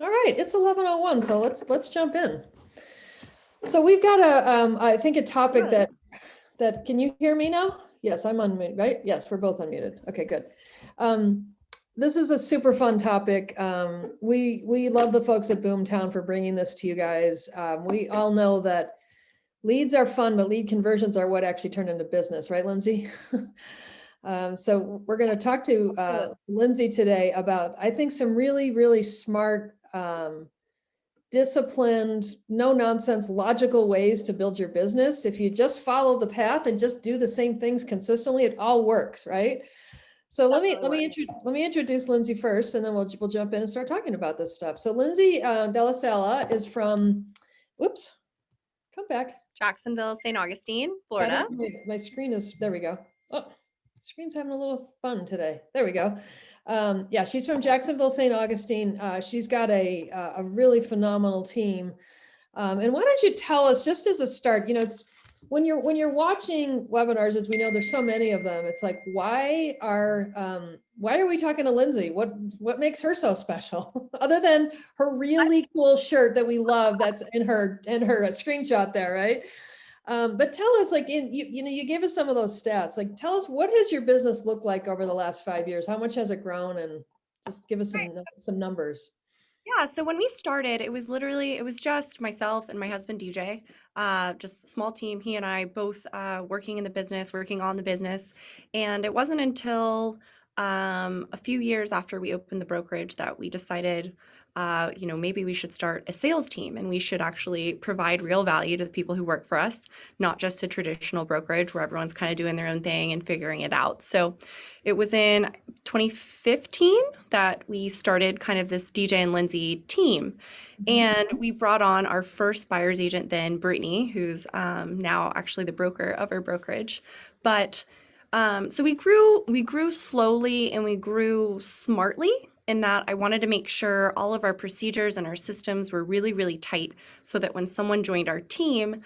All right, it's 11:01, so let's jump in. So we've got I think a topic that can you hear me now? Yes, I'm unmuted, right? Yes, we're both unmuted. Okay, good. This is a super fun topic. We love the folks at Boomtown for bringing this to you guys. We all know that leads are fun, but lead conversions are what actually turn into business, right, Lindsey? So we're going to talk to Lindsey today about, I think, some really, really smart, disciplined, no nonsense, logical ways to build your business. If you just follow the path and just do the same things consistently, it all works, right? So let me introduce Lindsey first, and then we'll jump in and start talking about this stuff. So Lindsey DellaSala is from, whoops, come back. Jacksonville, St. Augustine, Florida. My screen is, there we go. Oh, screen's having a little fun today. There we go. Yeah, she's from Jacksonville, St. Augustine. She's got a really phenomenal team. And why don't you tell us, just as a start, it's when you're watching webinars, as we know, there's so many of them. It's like, why are we talking to Lindsey? What makes her so special, other than her really cool shirt that we love that's in her screenshot there, right? But tell us, like, you gave us some of those stats. Like, tell us, what has your business looked like over the last 5 years? How much has it grown? And just give us some numbers. Yeah, so when we started, it was just myself and my husband DJ, just a small team. He and I both working in the business, working on the business. And it wasn't until a few years after we opened the brokerage that we decided, maybe we should start a sales team and we should actually provide real value to the people who work for us, not just a traditional brokerage where everyone's kind of doing their own thing and figuring it out. So it was in 2015 that we started kind of this DJ and Lindsey team. And we brought on our first buyer's agent then, Brittany, who's now actually the broker of our brokerage. But so we grew slowly and we grew smartly in that I wanted to make sure all of our procedures and our systems were really, really tight so that when someone joined our team,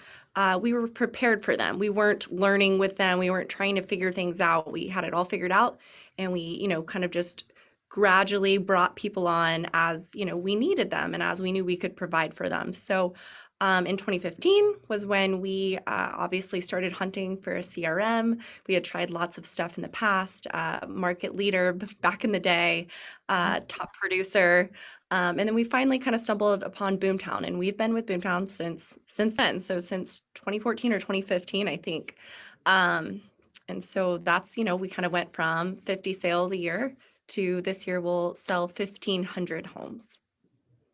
we were prepared for them. We weren't learning with them. We weren't trying to figure things out. We had it all figured out. And we, kind of just gradually brought people on as, we needed them and as we knew we could provide for them. So in 2015 was when we obviously started hunting for a CRM. We had tried lots of stuff in the past, market leader back in the day, top producer. And then we finally kind of stumbled upon Boomtown, and we've been with Boomtown since then. So since 2014 or 2015, I think. And so that's, we kind of went from 50 sales a year to this year we'll sell 1,500 homes.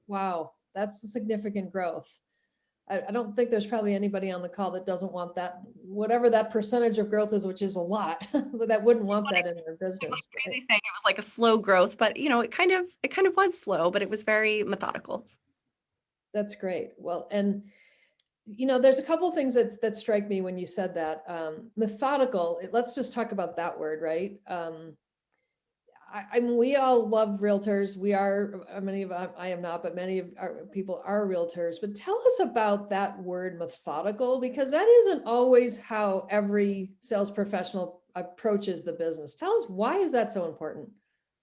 Wow, that's a significant growth. I don't think there's probably anybody on the call that doesn't want that, whatever that percentage of growth is, which is a lot, that wouldn't want that in their business. It was crazy saying it was like a slow growth, but it kind of was slow, but it was very methodical. That's great. Well, and there's a couple of things that strike me when you said that. Methodical. Let's just talk about that word, right? I mean, we all love realtors. We are, I am not, but many of our people are realtors. But tell us about that word methodical, because that isn't always how every sales professional approaches the business. Tell us, why is that so important?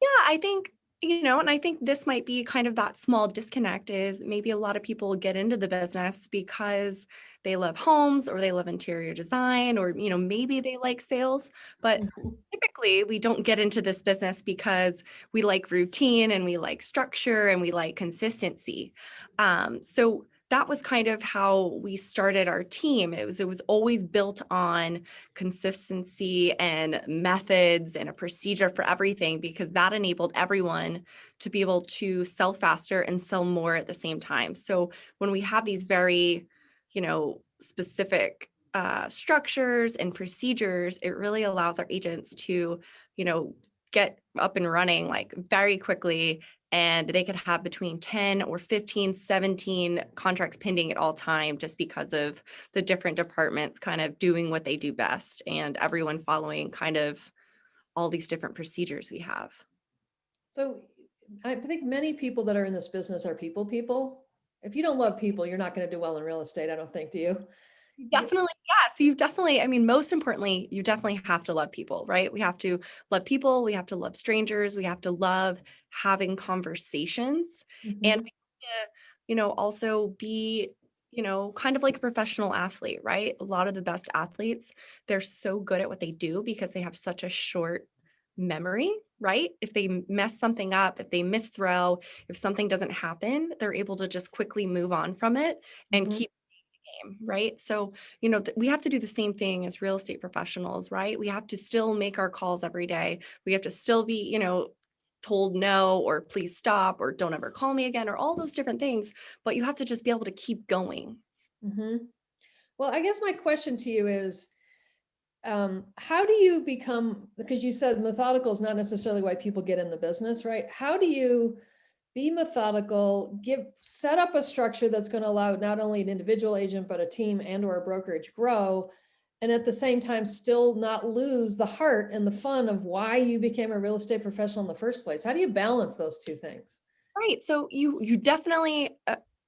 Yeah, I think, and I think this might be kind of that small disconnect is maybe a lot of people get into the business because they love homes or they love interior design or, maybe they like sales, but typically we don't get into this business because we like routine and we like structure and we like consistency. So that was kind of how we started our team. It was always built on consistency and methods and a procedure for everything, because that enabled everyone to be able to sell faster and sell more at the same time. So when we have these very, specific structures and procedures, it really allows our agents to, get up and running like very quickly, and they could have between 10 or 15, 17 contracts pending at all time, just because of the different departments kind of doing what they do best and everyone following kind of all these different procedures we have. So I think many people that are in this business are people. If you don't love people, you're not going to do well in real estate, I don't think, do you? Definitely, yeah. So you definitely, I mean, most importantly, you definitely have to love people, right? We have to love people. We have to love strangers. We have to love having conversations. And Mhm, we have to, also be, kind of like a professional athlete, right? A lot of the best athletes, they're so good at what they do because they have such a short memory, right? If they mess something up, if they miss throw, if something doesn't happen, they're able to just quickly move on from it and mhm, keep game, right? So, we have to do the same thing as real estate professionals, right? We have to still make our calls every day. We have to still be, told no or please stop or don't ever call me again or all those different things, but you have to just be able to keep going. mhm. Well, I guess my question to you is, how do you become, because you said methodical is not necessarily why people get in the business, right? How do you be methodical, set up a structure that's going to allow not only an individual agent, but a team and or a brokerage grow, and at the same time still not lose the heart and the fun of why you became a real estate professional in the first place? How do you balance those two things? Right. So you definitely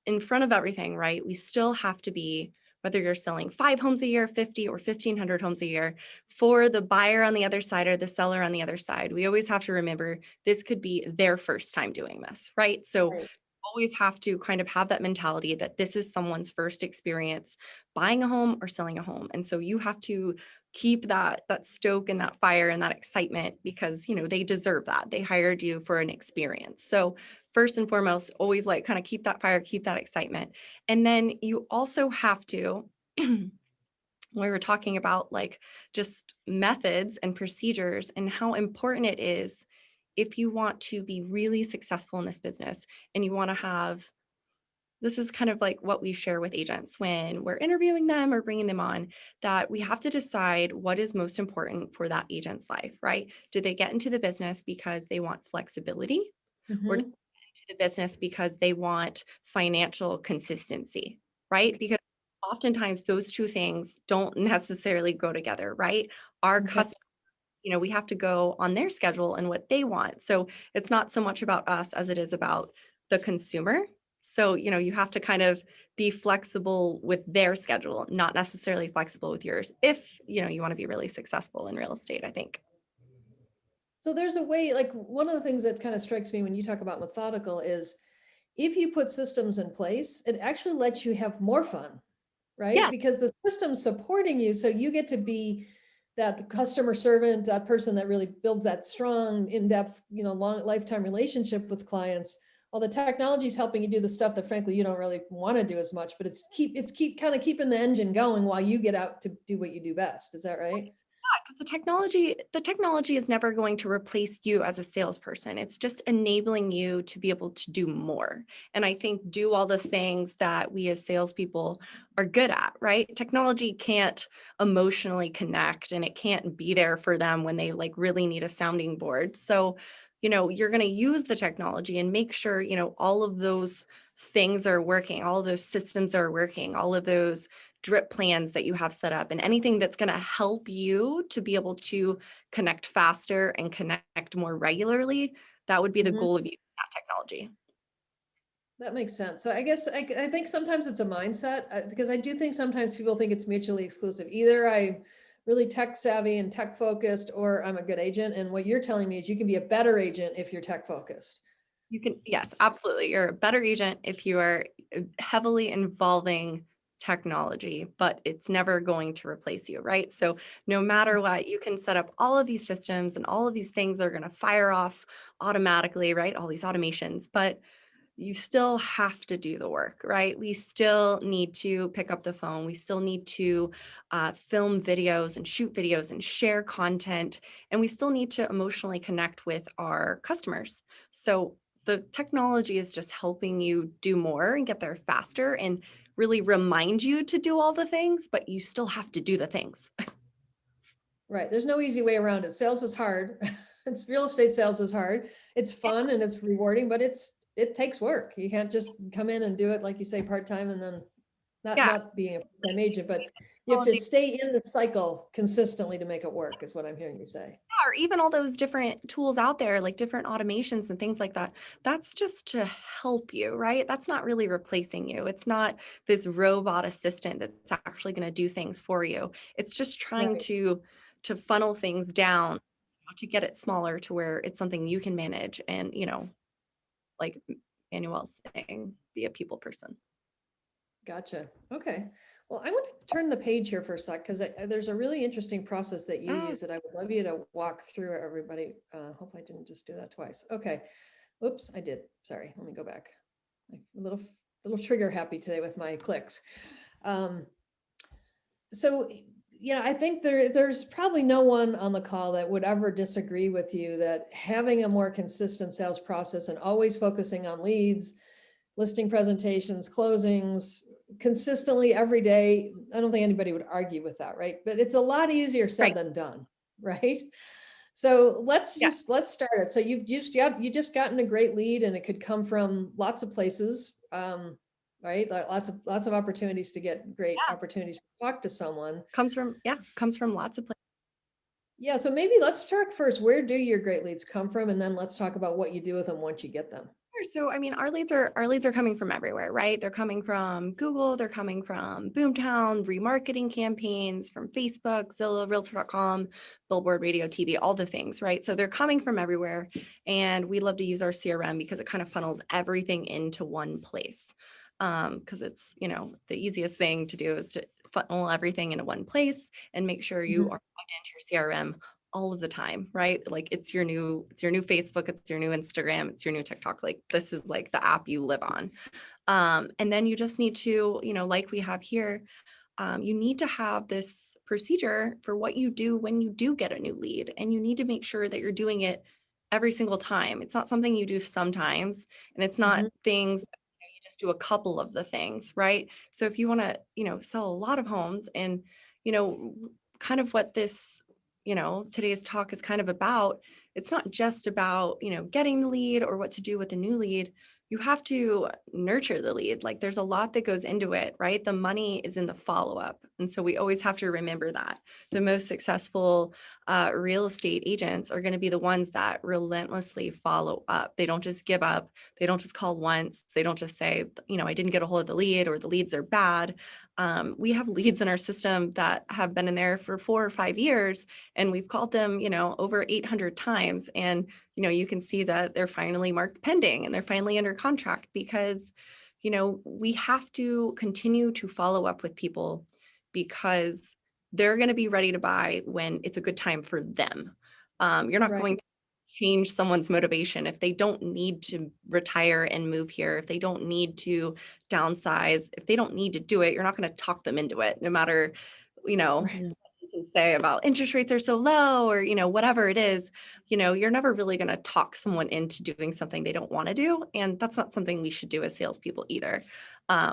in front of everything, right? We still have to be whether you're selling 5 homes a year, 50 or 1500 homes a year for the buyer on the other side or the seller on the other side. We always have to remember this could be their first time doing this, right? So Right. always have to kind of have that mentality that this is someone's first experience buying a home or selling a home. And so you have to keep that stoke and that fire and that excitement because they deserve that. They hired you for an experience. So first and foremost, always like kind of keep that fire, keep that excitement. And then you also have to we were talking about like just methods and procedures and how important it is if you want to be really successful in this business and you want to have this is kind of like what we share with agents when we're interviewing them or bringing them on that we have to decide what is most important for that agent's life, right? Do they get into the business because they want flexibility or do Mm-hmm. they get into the business because they want financial consistency, right? Because oftentimes those two things don't necessarily go together, right? Our Okay. customers, we have to go on their schedule and what they want. So it's not so much about us as it is about the consumer. So, you have to kind of be flexible with their schedule, not necessarily flexible with yours if, you want to be really successful in real estate, I think. So there's a way, like one of the things that kind of strikes me when you talk about methodical is if you put systems in place, it actually lets you have more fun, right? Yes. Because the system's supporting you, so you get to be that customer servant, that person that really builds that strong, in-depth, long lifetime relationship with clients. While the technology is helping you do the stuff that frankly you don't really want to do as much, but it's keep kind of keeping the engine going while you get out to do what you do best. Is that right? Because the technology is never going to replace you as a salesperson. It's just enabling you to be able to do more. And I think do all the things that we as salespeople are good at, right? Technology can't emotionally connect and it can't be there for them when they like really need a sounding board. So, you're going to use the technology and make sure, all of those things are working, all of those systems are working, all of those drip plans that you have set up and anything that's going to help you to be able to connect faster and connect more regularly, that would be the Mhm. goal of using that technology. That makes sense. So I guess I think sometimes it's a mindset because I do think sometimes people think it's mutually exclusive. Either I'm really tech savvy and tech focused, or I'm a good agent. And what you're telling me is you can be a better agent if you're tech focused. You can, yes, absolutely. You're a better agent if you are heavily involving technology, but it's never going to replace you, right? So no matter what, you can set up all of these systems and all of these things that are going to fire off automatically, right? All these automations, but you still have to do the work, right? We still need to pick up the phone. We still need to film videos and shoot videos and share content. And we still need to emotionally connect with our customers. So the technology is just helping you do more and get there faster and really remind you to do all the things, but you still have to do the things. Right. There's no easy way around it. Sales is hard. It's real estate sales is hard. It's fun and it's rewarding, but it takes work. You can't just come in and do it like you say part-time and then not Yeah. not being a part-time agent, but You have to stay in the cycle consistently to make it work, is what I'm hearing you say. Or even all those different tools out there, like different automations and things like that. That's just to help you, right? That's not really replacing you. It's not this robot assistant that's actually going to do things for you. It's just trying Right. to funnel things down, to get it smaller to where it's something you can manage and, like Manuel's saying, be a people person. Gotcha. Okay. Well, I want to turn the page here for a sec because there's a really interesting process that you Yeah. use that I would love you to walk through, everybody. Hopefully I didn't just do that twice. Okay. Oops, I did. Sorry. Let me go back. I'm a little trigger happy today with my clicks. Um, so I think there's probably no one on the call that would ever disagree with you that having a more consistent sales process and always focusing on leads, listing presentations, closings consistently every day. I don't think anybody would argue with that, right? But it's a lot easier said Right. than done, right? So let's Yeah. start it. So you just gotten a great lead, and it could come from lots of places, right? Like lots of opportunities to get great Yeah. opportunities to talk to someone. Comes from lots of places. Yeah, so maybe let's talk first. Where do your great leads come from, and then let's talk about what you do with them once you get them. Sure. So, I mean, our leads are coming from everywhere, right? They're coming from Google, they're coming from Boomtown, remarketing campaigns, from Facebook, Zillow, Realtor.com, Billboard, radio, TV, all the things, right? So they're coming from everywhere, and we love to use our CRM because it kind of funnels everything into one place. Because it's the easiest thing to do is to funnel everything into one place and make sure you Mhm. are plugged into your CRM all of the time, right? Like it's your new Facebook, it's your new Instagram, it's your new TikTok. Like this is like the app you live on. And then you just need to, like we have here, you need to have this procedure for what you do when you do get a new lead. And you need to make sure that you're doing it every single time. It's not something you do sometimes, and it's not Mhm. things that, you just do a couple of the things, right? So if you want to, sell a lot of homes and, you know, kind of what this, today's talk is kind of about, it's not just about, getting the lead or what to do with the new lead. You have to nurture the lead. Like there's a lot that goes into it, right? The money is in the follow up. And so we always have to remember that the most successful real estate agents are going to be the ones that relentlessly follow up. They don't just give up. They don't just call once. They don't just say, I didn't get a hold of the lead or the leads are bad. We have leads in our system that have been in there for 4 or 5 years, and we've called them, over 800 times. And you can see that they're finally marked pending and they're finally under contract because, we have to continue to follow up with people because they're going to be ready to buy when it's a good time for them. You're not Right. going to change someone's motivation if they don't need to retire and move here, if they don't need to downsize, if they don't need to do it, you're not going to talk them into it, no matter, Right. what you can say about interest rates are so low or, whatever it is. You're never really going to talk someone into doing something they don't want to do. And that's not something we should do as salespeople either.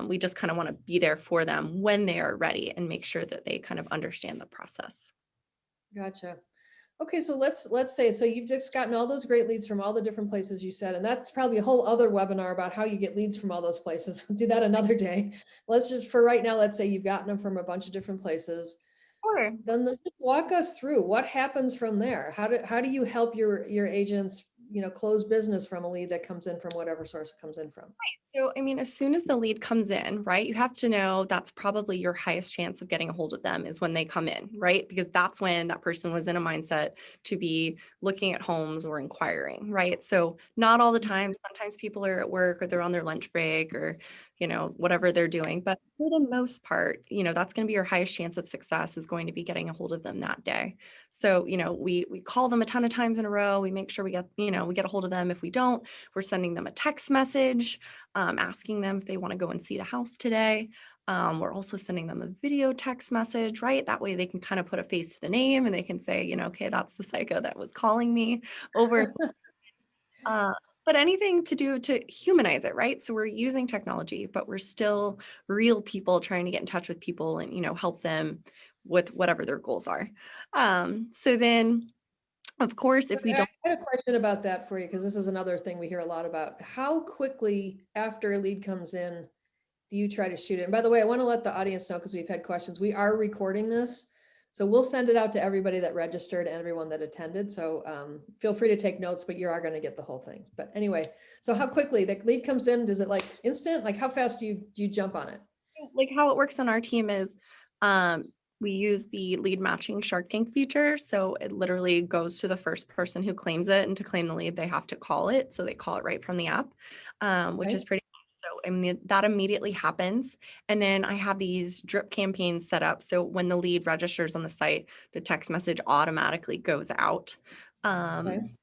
We just kind of want to be there for them when they are ready and make sure that they kind of understand the process. Gotcha. Okay, so let's say so you've just gotten all those great leads from all the different places you said, and that's probably a whole other webinar about how you get leads from all those places. We'll do that another day. Let's just for right now, let's say you've gotten them from a bunch of different places. Sure. Then just walk us through what happens from there. How do you help your agents, close business from a lead that comes in from whatever source it comes in from? So, I mean, as soon as the lead comes in, right, you have to know that's probably your highest chance of getting a hold of them is when they come in, right? Because that's when that person was in a mindset to be looking at homes or inquiring, right? So, not all the time. Sometimes people are at work or they're on their lunch break or, whatever they're doing. But for the most part, that's going to be your highest chance of success is going to be getting a hold of them that day. So, we call them a ton of times in a row. We make sure we get a hold of them. If we don't, we're sending them a text message asking them if they want to go and see the house today. We're also sending them a video text message, right? That way they can kind of put a face to the name and they can say, okay, that's the psycho that was calling me over. Uh, but anything to do to humanize it, right? So we're using technology, but we're still real people trying to get in touch with people and, help them with whatever their goals are. So then, of course, if we I don't. had a question about that for you because this is another thing we hear a lot about. How quickly after a lead comes in you try to shoot it? And by the way, I want to let the audience know, because we've had questions. We are recording this. So we'll send it out to everybody that registered and everyone that attended. So feel free to take notes, but you are going to get the whole thing. But anyway, so how quickly the lead comes in? Does it like instant? Like how fast do you jump on it? Like how it works on our team is um, we use the lead matching Shark Tank feature. So it literally goes to the first person who claims it, and to claim the lead, they have to call it. So they call it right from the app, which Okay. is pretty nice. So I mean, that immediately happens. And then I have these drip campaigns set up. So when the lead registers on the site, the text message automatically goes out. Okay.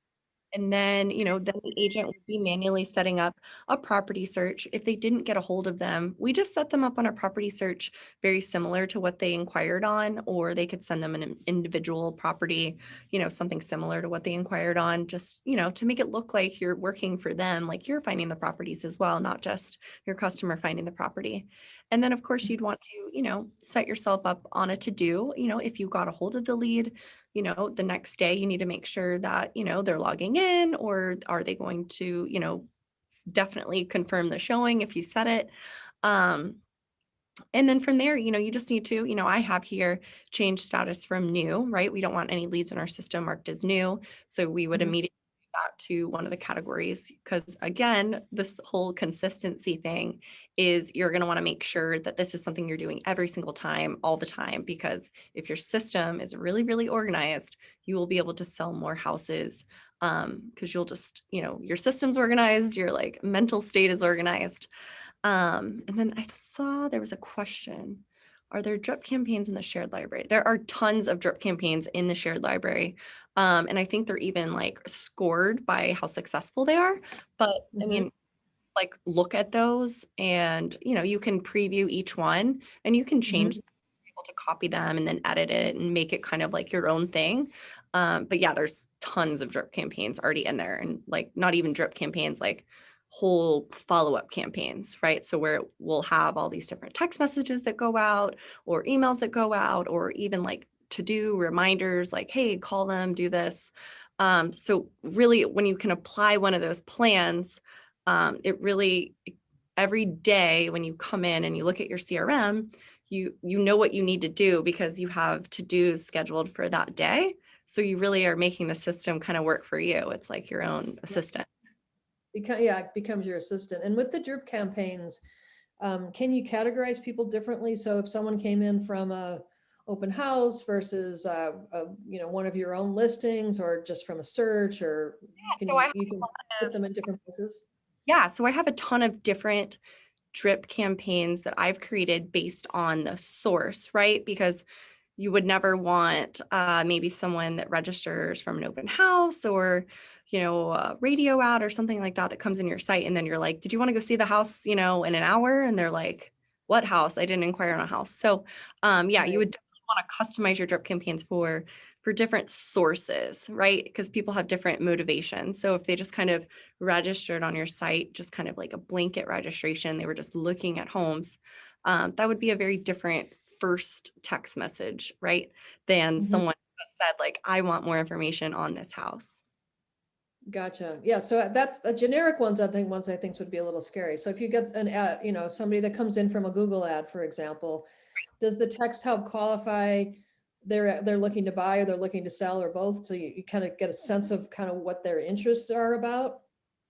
And then, then the agent would be manually setting up a property search. If they didn't get a hold of them, we just set them up on a property search very similar to what they inquired on, or they could send them an individual property, something similar to what they inquired on, just, to make it look like you're working for them, like you're finding the properties as well, not just your customer finding the property. And then, of course, you'd want to, set yourself up on a to-do, if you got a hold of the lead, the next day you need to make sure that, they're logging in, or are they going to, definitely confirm the showing if you set it. Um, and then from there, you just need to, I have here change status from new, right? We don't want any leads in our system marked as new. So we would Mhm. immediately do that to one of the categories. Because again, this whole consistency thing is you're going to want to make sure that this is something you're doing every single time, all the time. Because if your system is really, really organized, you will be able to sell more houses. Because you'll just, your system's organized, your like mental state is organized. And then I saw there was a question. Are there drip campaigns in the shared library? There are tons of drip campaigns in the shared library. And I think they're even like scored by how successful they are. But I Mhm. mean, like look at those, and you can preview each one, and you can change Mhm. them, able to copy them and then edit it and make it kind of like your own thing. But yeah, there's tons of drip campaigns already in there, and like not even drip campaigns, like whole follow-up campaigns, right? So where we'll have all these different text messages that go out, or emails that go out, or even like to do reminders like, hey, call them, do this. So really, when you can apply one of those plans, it really, every day when you come in and you look at your CRM, you know what you need to do because you have to-dos scheduled for that day. So you really are making the system kind of work for you. It's like your own assistant. Yeah, it becomes your assistant. And with the drip campaigns, can you categorize people differently? So if someone came in from a open house versus one of your own listings, or just from a search, or So I you can put have, them in different places? yeah, so I have a ton of different drip campaigns that I've created based on the source, right? Because you would never want maybe someone that registers from an open house, or a radio ad or something like that that comes in your site, and then you're like, did you want to go see the house in an hour? And they're like, what house? I didn't inquire on a house. So yeah, you Right. would definitely want to customize your drip campaigns for different sources, right? Because people have different motivations. So if they just kind of registered on your site, just kind of like a blanket registration, they were just looking at homes, that would be a very different first text message, right? Than Mhm. someone who said, like, I want more information on this house. Gotcha. Yeah. So that's the generic ones. Ones I think would be a little scary. So if you get an ad, somebody that comes in from a Google ad, for example, does the text help qualify they're looking to buy, or they're looking to sell, or both? So you kind of get a sense of kind of what their interests are about.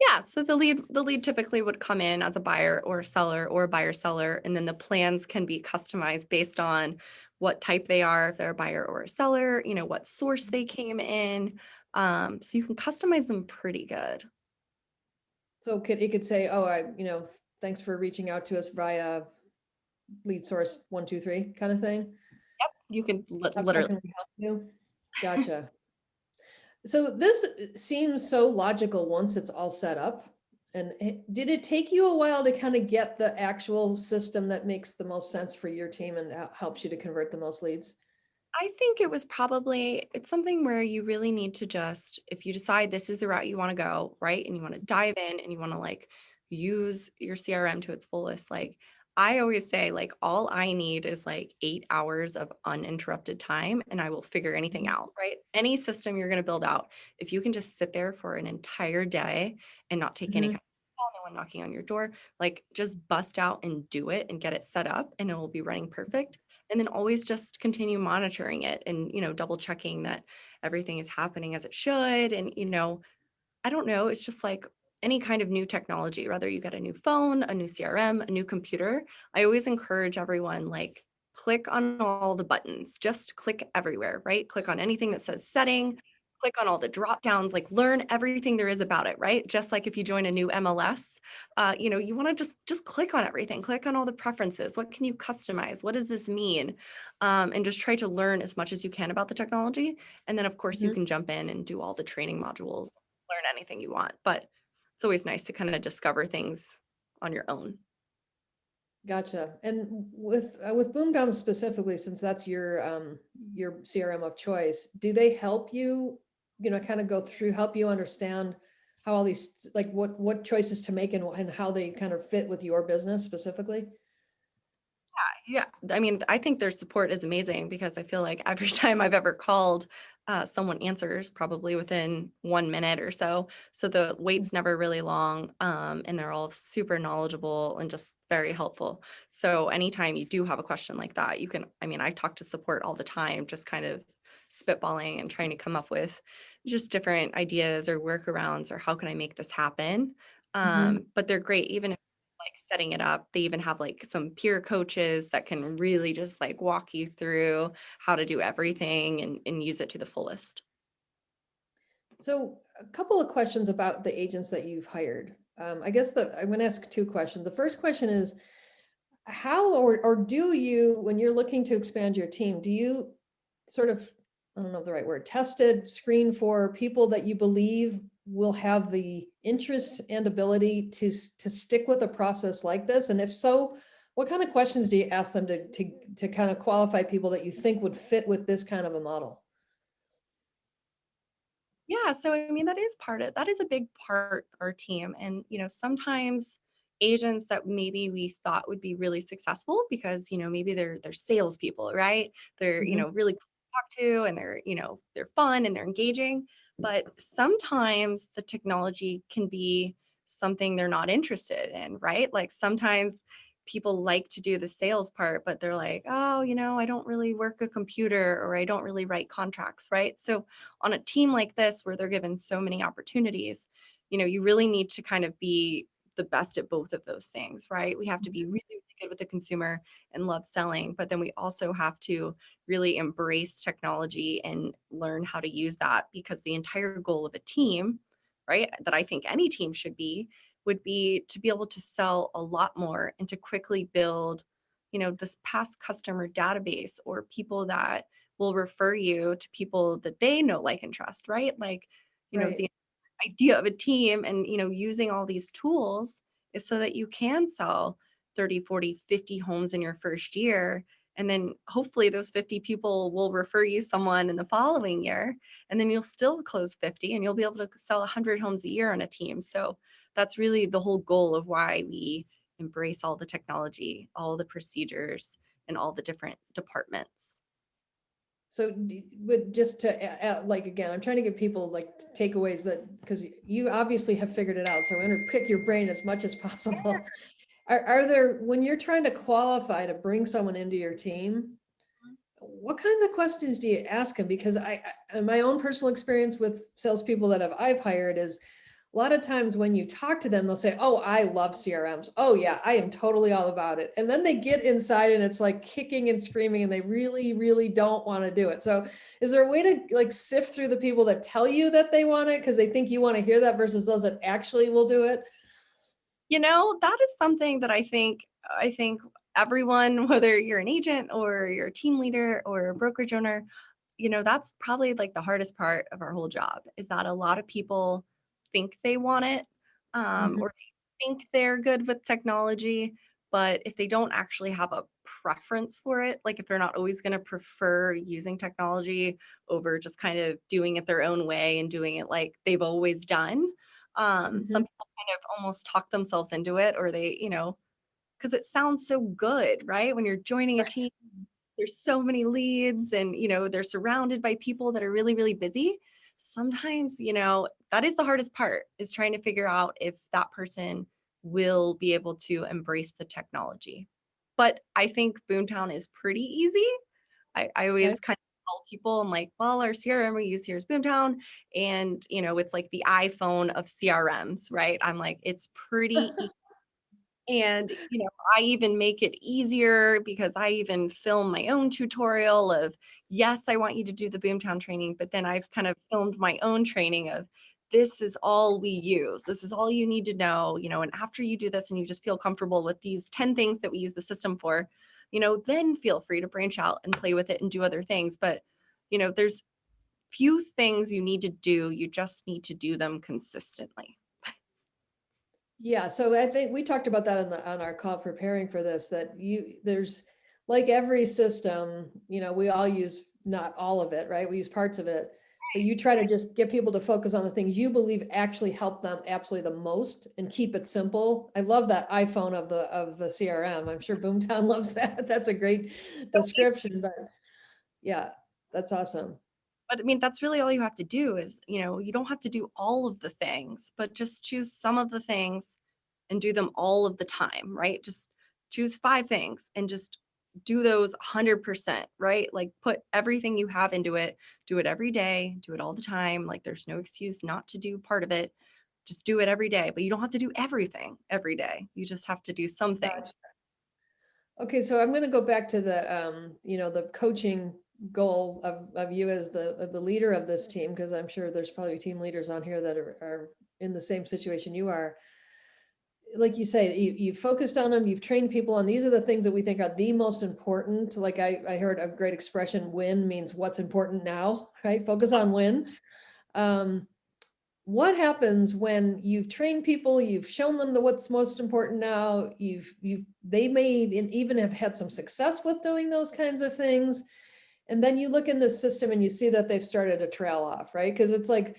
Yeah, so the lead typically would come in as a buyer or a seller, or a buyer seller, and then the plans can be customized based on what type they are, if they're a buyer or a seller, what source they came in. So you can customize them pretty good. So it could say, oh, thanks for reaching out to us via lead source 123 kind of thing. You can How literally. can we help you? Gotcha. So this seems so logical once it's all set up. And did it take you a while to kind of get the actual system that makes the most sense for your team and helps you to convert the most leads? I think it's something where you really need to just, if you decide this is the route you want to go, right? And you want to dive in and you want to like use your CRM to its fullest. Like I always say, like all I need is like 8 hours of uninterrupted time and I will figure anything Mhm. out, right? Any system you're going to build out, if you can just sit there for an entire day and not take any kind Mhm. of call, no someone knocking on your door, like just bust out and do it and get it set up and it will be running perfect. And then always just continue monitoring it and, double checking that everything is happening as it should. And, I don't know, it's just like any kind of new technology, whether you get a new phone, a new CRM, a new computer, I always encourage everyone like click on all the buttons, just click everywhere, right? Click on anything that says setting, click on all the drop downs, like learn everything there is about it, right? Just like if you join a new MLS, you want to just click on everything, click on all the preferences. What can you customize? What does this mean? And just try to learn as much as you can about the technology. And then of course you Mhm. can jump in and do all the training modules, learn anything you want, but it's always nice to kind of discover things on your own. Gotcha. And with Boomdown specifically, since that's your CRM of choice, do they help you, kind of go through, help you understand how all these, like what choices to make and how they kind of fit with your business specifically? Yeah, I mean, I think their support is amazing because I feel like every time I've ever called, someone answers probably within 1 minute or so. So the wait's never really long, and they're all super knowledgeable and just very helpful. So anytime you do have a question like that, you can, I mean, I talk to support all the time, just kind of spitballing and trying to come up with just different ideas or workarounds or how can I make this happen. Mhm. But they're great, even if like setting it up. They even have like some peer coaches that can really just like walk you through how to do everything and use it to the fullest. So a couple of questions about the agents that you've hired. I guess I'm going to ask two questions. The first question is, how or do you, when you're looking to expand your team, do you sort of, I don't know the right word, tested, screen for people that you believe will have the interest and ability to stick with a process like this? And if so, what kind of questions do you ask them to kind of qualify people that you think would fit with this kind of a model? Yeah, so I mean that is a big part of our team. And sometimes agents that maybe we thought would be really successful because maybe they're salespeople, right? They're Mhm. really cool to talk to and they're fun and they're engaging. But sometimes the technology can be something they're not interested in, right? Like sometimes people like to do the sales part, but they're like, oh, I don't really work a computer or I don't really write contracts, right? So on a team like this where they're given so many opportunities, you really need to kind of be the best at both of those things, right? We have to be really, really good with the consumer and love selling, but then we also have to really embrace technology and learn how to use that because the entire goal of a team, right, that I think any team should be, would be to be able to sell a lot more and to quickly build, this past customer database or people that will refer you to people that they know, like, and trust, right? Like, Right. the idea of a team and, using all these tools is so that you can sell 30, 40, 50 homes in your first year. And then hopefully those 50 people will refer you someone in the following year. And then you'll still close 50 and you'll be able to sell 100 homes a year on a team. So that's really the whole goal of why we embrace all the technology, all the procedures, and all the different departments. So, but just to like again, I'm trying to give people like takeaways that because you obviously have figured it out. So I'm going to pick your brain as much as possible. Are there, when you're trying to qualify to bring someone into your team, what kinds of questions do you ask them? Because in my own personal experience with salespeople that I've hired is a lot of times when you talk to them, they'll say, "Oh, I love CRMs. Oh yeah, I am totally all about it." And then they get inside and it's like kicking and screaming and they really, really don't want to do it. So is there a way to like sift through the people that tell you that they want it because they think you want to hear that versus those that actually will do it? That is something that I think everyone, whether you're an agent or you're a team leader or a brokerage owner, that's probably like the hardest part of our whole job is that a lot of people think they want it, Mhm. or they think they're good with technology, but if they don't actually have a preference for it, like if they're not always going to prefer using technology over just kind of doing it their own way and doing it like they've always done, some Mhm. people kind of almost talk themselves into it, or they, because it sounds so good, right? When you're joining a team, there's so many leads and, they're surrounded by people that are really, really busy. Sometimes, that is the hardest part is trying to figure out if that person will be able to embrace the technology. But I think Boomtown is pretty easy. I Okay. always kind of tell people, I'm like, well, our CRM we use here is Boomtown. And, it's like the iPhone of CRMs, right? I'm like, it's pretty easy. And, I even make it easier because I even film my own tutorial of, yes, I want you to do the Boomtown training, but then I've kind of filmed my own training of, this is all we use. This is all you need to know, and after you do this and you just feel comfortable with these 10 things that we use the system for, then feel free to branch out and play with it and do other things. But, there's few things you need to do. You just need to do them consistently. Yeah, so I think we talked about that on our call preparing for this, that there's like every system, we all use not all of it, right? We use parts of it, but you try to just get people to focus on the things you believe actually help them absolutely the most and keep it simple. I love that iPhone of the CRM. I'm sure Boomtown loves that. That's a great description, but yeah, that's awesome. But I mean, that's really all you have to do is, you don't have to do all of the things, but just choose some of the things and do them all of the time, right? Just choose 5 things and just do those 100%, right? Like put everything you have into it, do it every day, do it all the time. Like there's no excuse not to do part of it. Just do it every day, but you don't have to do everything every day. You just have to do some things. Okay, so I'm gonna go back to the coaching goal of you as the leader of this team, because I'm sure there's probably team leaders on here that are in the same situation you are. Like you say, you focused on them, you've trained people on these are the things that we think are the most important. Like I heard a great expression, win means what's important now, right? Focus on win. Um, what happens when you've trained people, you've shown them what's most important now, they may even have had some success with doing those kinds of things, and then you look in this system and you see that they've started to trail off, right? Because it's like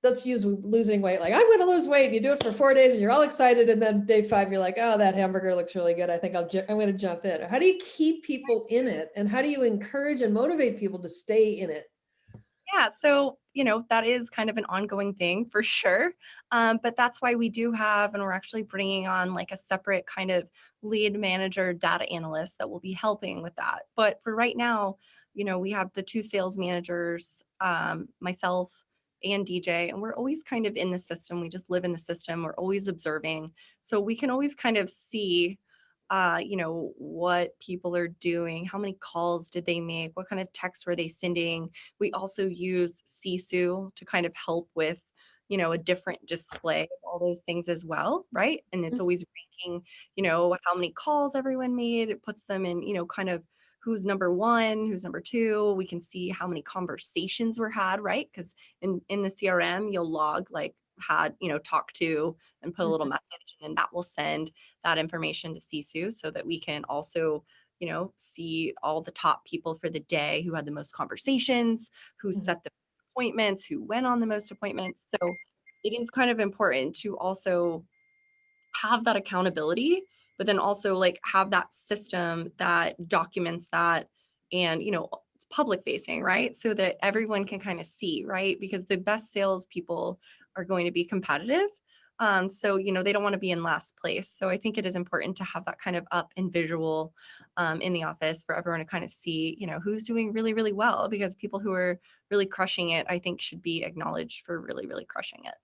let's use losing weight. Like, I'm going to lose weight, and you do it for 4 days and you're all excited, and then day 5 you're like, oh, that hamburger looks really good, I think I'm going to jump in. How do you keep people in it, and how do you encourage and motivate people to stay in it? Yeah, so, that is kind of an ongoing thing for sure. But that's why we do have, and we're actually bringing on like a separate kind of lead manager data analyst that will be helping with that. But for right now, we have the 2 sales managers, myself and DJ, and we're always kind of in the system. We just live in the system. We're always observing. So we can always kind of see what people are doing, how many calls did they make, what kind of texts were they sending. We also use Sisu to kind of help with, a different display of all those things as well, right? And it's always ranking, how many calls everyone made. It puts them in, kind of who's number one, who's number two. We can see how many conversations were had, right? Because in the CRM, you'll log like had, talked to and put a little Mhm. message, and then that will send that information to Sisu so that we can also, see all the top people for the day who had the most conversations, who Mhm. set the appointments, who went on the most appointments. So it is kind of important to also have that accountability, but then also like have that system that documents that and, it's public facing, right? So that everyone can kind of see, right? Because the best salespeople are going to be competitive. So, they don't want to be in last place. So I think it is important to have that kind of up and visual in the office for everyone to kind of see, who's doing really, really well, because people who are really crushing it, I think should be acknowledged for really, really crushing it.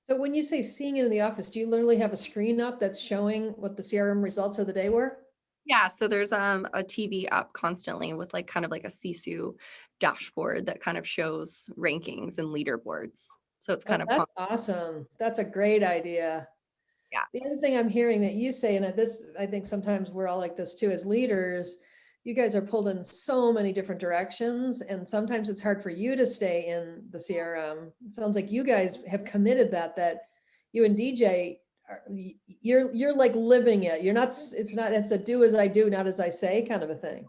So when you say seeing it in the office, do you literally have a screen up that's showing what the CRM results of the day were? Yeah, so there's a TV up constantly with like kind of like a Sisu dashboard that kind of shows rankings and leaderboards. So it's Oh, kind of that's awesome. That's a great idea. yeah. The other thing I'm hearing that you say, and this, I think sometimes we're all like this too, as leaders, you guys are pulled in so many different directions, and sometimes it's hard for you to stay in the CRM. It sounds like you guys have committed that you and DJ you're like living it. You're not, it's a do as I do, not as I say kind of a thing.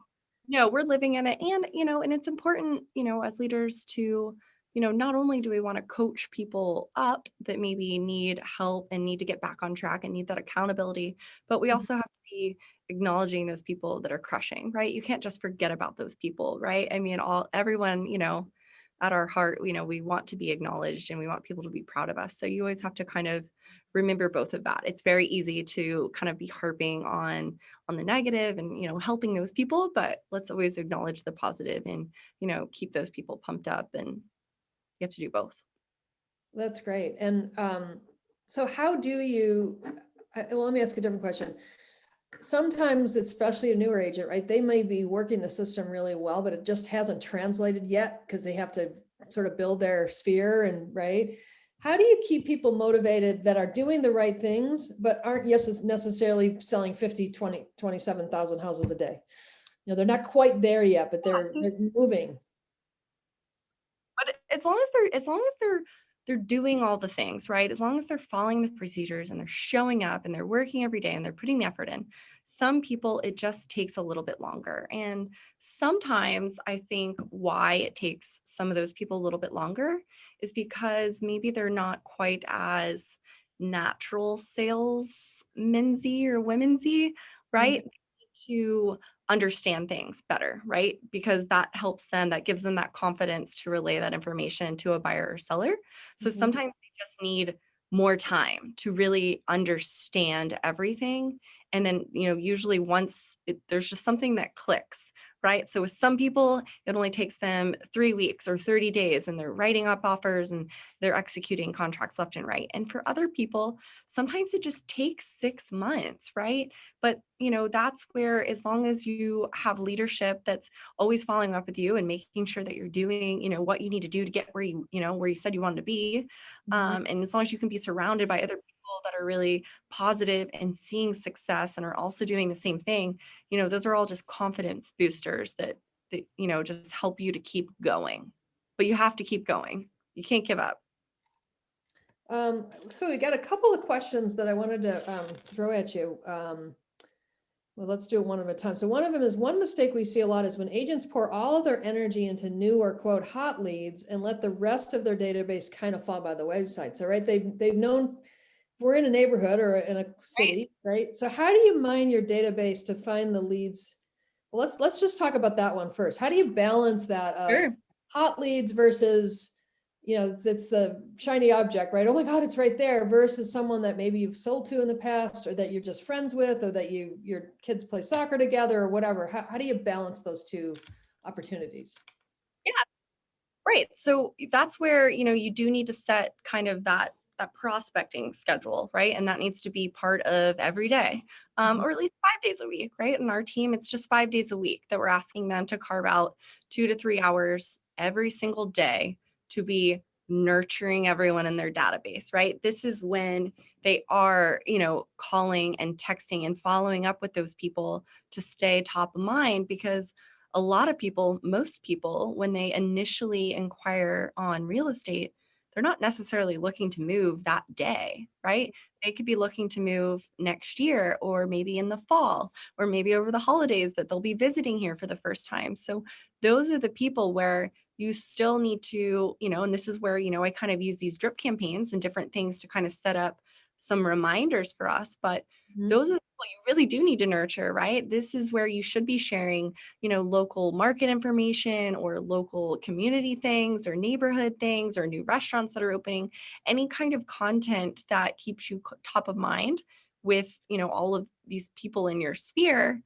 No, we're living in it. And, and it's important, as leaders to, not only do we want to coach people up that maybe need help and need to get back on track and need that accountability, but we Mhm. also have to be acknowledging those people that are crushing, right? You can't just forget about those people, right? I mean, everyone, at our heart, we want to be acknowledged and we want people to be proud of us. So you always have to kind of remember both of that. It's very easy to kind of be harping on the negative and, helping those people, but let's always acknowledge the positive and, keep those people pumped up, and you have to do both. That's great. And so how do you, well, let me ask a different question. Sometimes, especially a newer agent, right? They may be working the system really well, but it just hasn't translated yet because they have to sort of build their sphere and right. How do you keep people motivated that are doing the right things, but aren't yes necessarily selling 50, 20, 27,000 houses a day? They're not quite there yet, but Yeah, they're moving. but as long as they're doing all the things, right? As long as they're following the procedures and they're showing up and they're working every day and they're putting the effort in, some people it just takes a little bit longer. And sometimes I think why it takes some of those people a little bit longer is because maybe they're not quite as natural salesmensy or womensy, right? Okay. To understand things better, right? Because that helps them, that gives them that confidence to relay that information to a buyer or seller. So Mhm. sometimes they just need more time to really understand everything. And then, usually once there's just something that clicks, right? So with some people, it only takes them 3 weeks or 30 days and they're writing up offers and they're executing contracts left and right. And for other people, sometimes it just takes 6 months, right? But, that's where, as long as you have leadership that's always following up with you and making sure that you're doing, what you need to do to get where you said you wanted to be. Mhm. And as long as you can be surrounded by other people that are really positive and seeing success and are also doing the same thing, those are all just confidence boosters that just help you to keep going. But you have to keep going. You can't give up. So we got a couple of questions that I wanted to throw at you. Well, let's do it one at a time. So one of them is one mistake we see a lot is when agents pour all of their energy into new or quote hot leads and let the rest of their database kind of fall by the wayside. So right, they've known we're in a neighborhood or in a Right. city, right? So how do you mine your database to find the leads? Well, let's just talk about that one first. How do you balance that of Sure. hot leads versus, it's the shiny object, right? Oh my God, it's right there versus someone that maybe you've sold to in the past or that you're just friends with or that your kids play soccer together or whatever. How do you balance those two opportunities? Yeah. Right. So that's where, you do need to set kind of that prospecting schedule, right? And that needs to be part of every day, Mhm. or at least 5 days a week, right? And our team, it's just 5 days a week that we're asking them to carve out 2 to 3 hours every single day to be nurturing everyone in their database, right? This is when they are, calling and texting and following up with those people to stay top of mind, because a lot of people, most people, when they initially inquire on real estate, they're not necessarily looking to move that day, right? They could be looking to move next year or maybe in the fall or maybe over the holidays that they'll be visiting here for the first time. So those are the people where you still need to, and this is where, I kind of use these drip campaigns and different things to kind of set up some reminders for us. But Mhm. those are the people you really do need to nurture, right? This is where you should be sharing local market information or local community things or neighborhood things or new restaurants that are opening, any kind of content that keeps you top of mind with, all of these people in your sphere.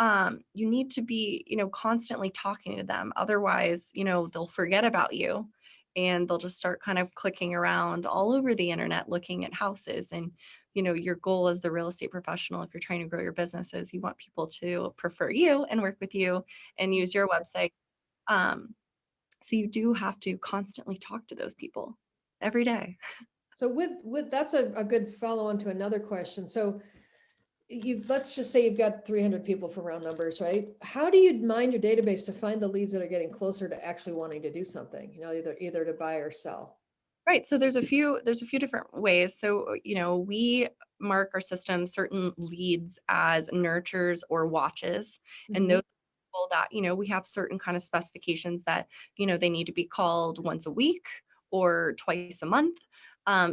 You need to be, constantly talking to them. Otherwise, they'll forget about you and they'll just start kind of clicking around all over the internet looking at houses. And your goal as the real estate professional, if you're trying to grow your business, is you want people to prefer you and work with you and use your website. Um, so you do have to constantly talk to those people every day. So with that's a good follow on to another question. So let's just say you've got 300 people for round numbers, right? How do you mine your database to find the leads that are getting closer to actually wanting to do something, either to buy or sell? Right. So there's a few different ways. So, we mark our system certain leads as nurtures or watches. And Mhm. those people that, we have certain kind of specifications that, they need to be called once a week or twice a month,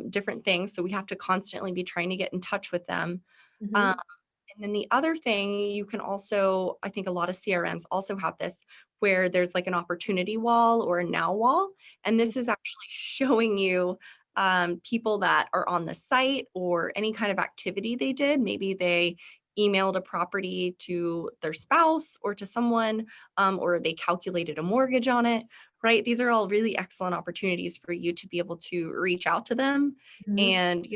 different things. So we have to constantly be trying to get in touch with them. Um, Mhm. and then the other thing you can also, I think a lot of CRMs also have this, where there's like an opportunity wall or a now wall. And this is actually showing you people that are on the site or any kind of activity they did. Maybe they emailed a property to their spouse or to someone, or they calculated a mortgage on it, right? These are all really excellent opportunities for you to be able to reach out to them Mhm. and,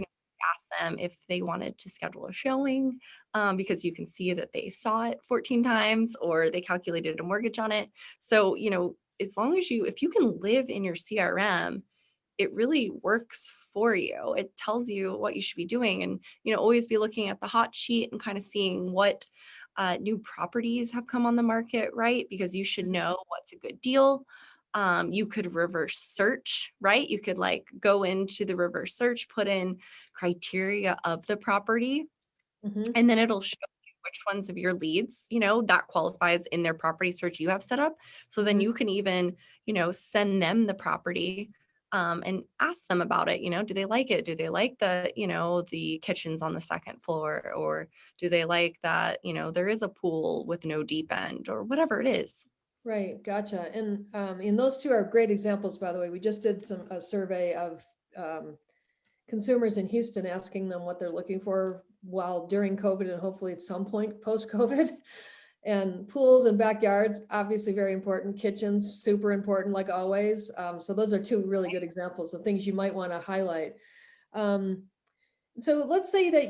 ask them if they wanted to schedule a showing, because you can see that they saw it 14 times or they calculated a mortgage on it. So, as long as if you can live in your CRM, it really works for you. It tells you what you should be doing, and always be looking at the hot sheet and kind of seeing what new properties have come on the market, right? Because you should know what's a good deal. You could reverse search, right? You could like go into the reverse search, put in criteria of the property, Mhm. and then it'll show you which ones of your leads, that qualifies in their property search you have set up. So then Mhm. you can even, send them the property, and ask them about it. Do they like it? Do they like the kitchens on the second floor? Or do they like that, there is a pool with no deep end or whatever it is? Right, gotcha. And those two are great examples, by the way. We just did a survey of um, consumers in Houston, asking them what they're looking for while during COVID and hopefully at some point post-COVID. And pools and backyards, obviously very important. Kitchens, super important, like always. So those are two really good examples of things you might want to highlight. Um, so let's say that,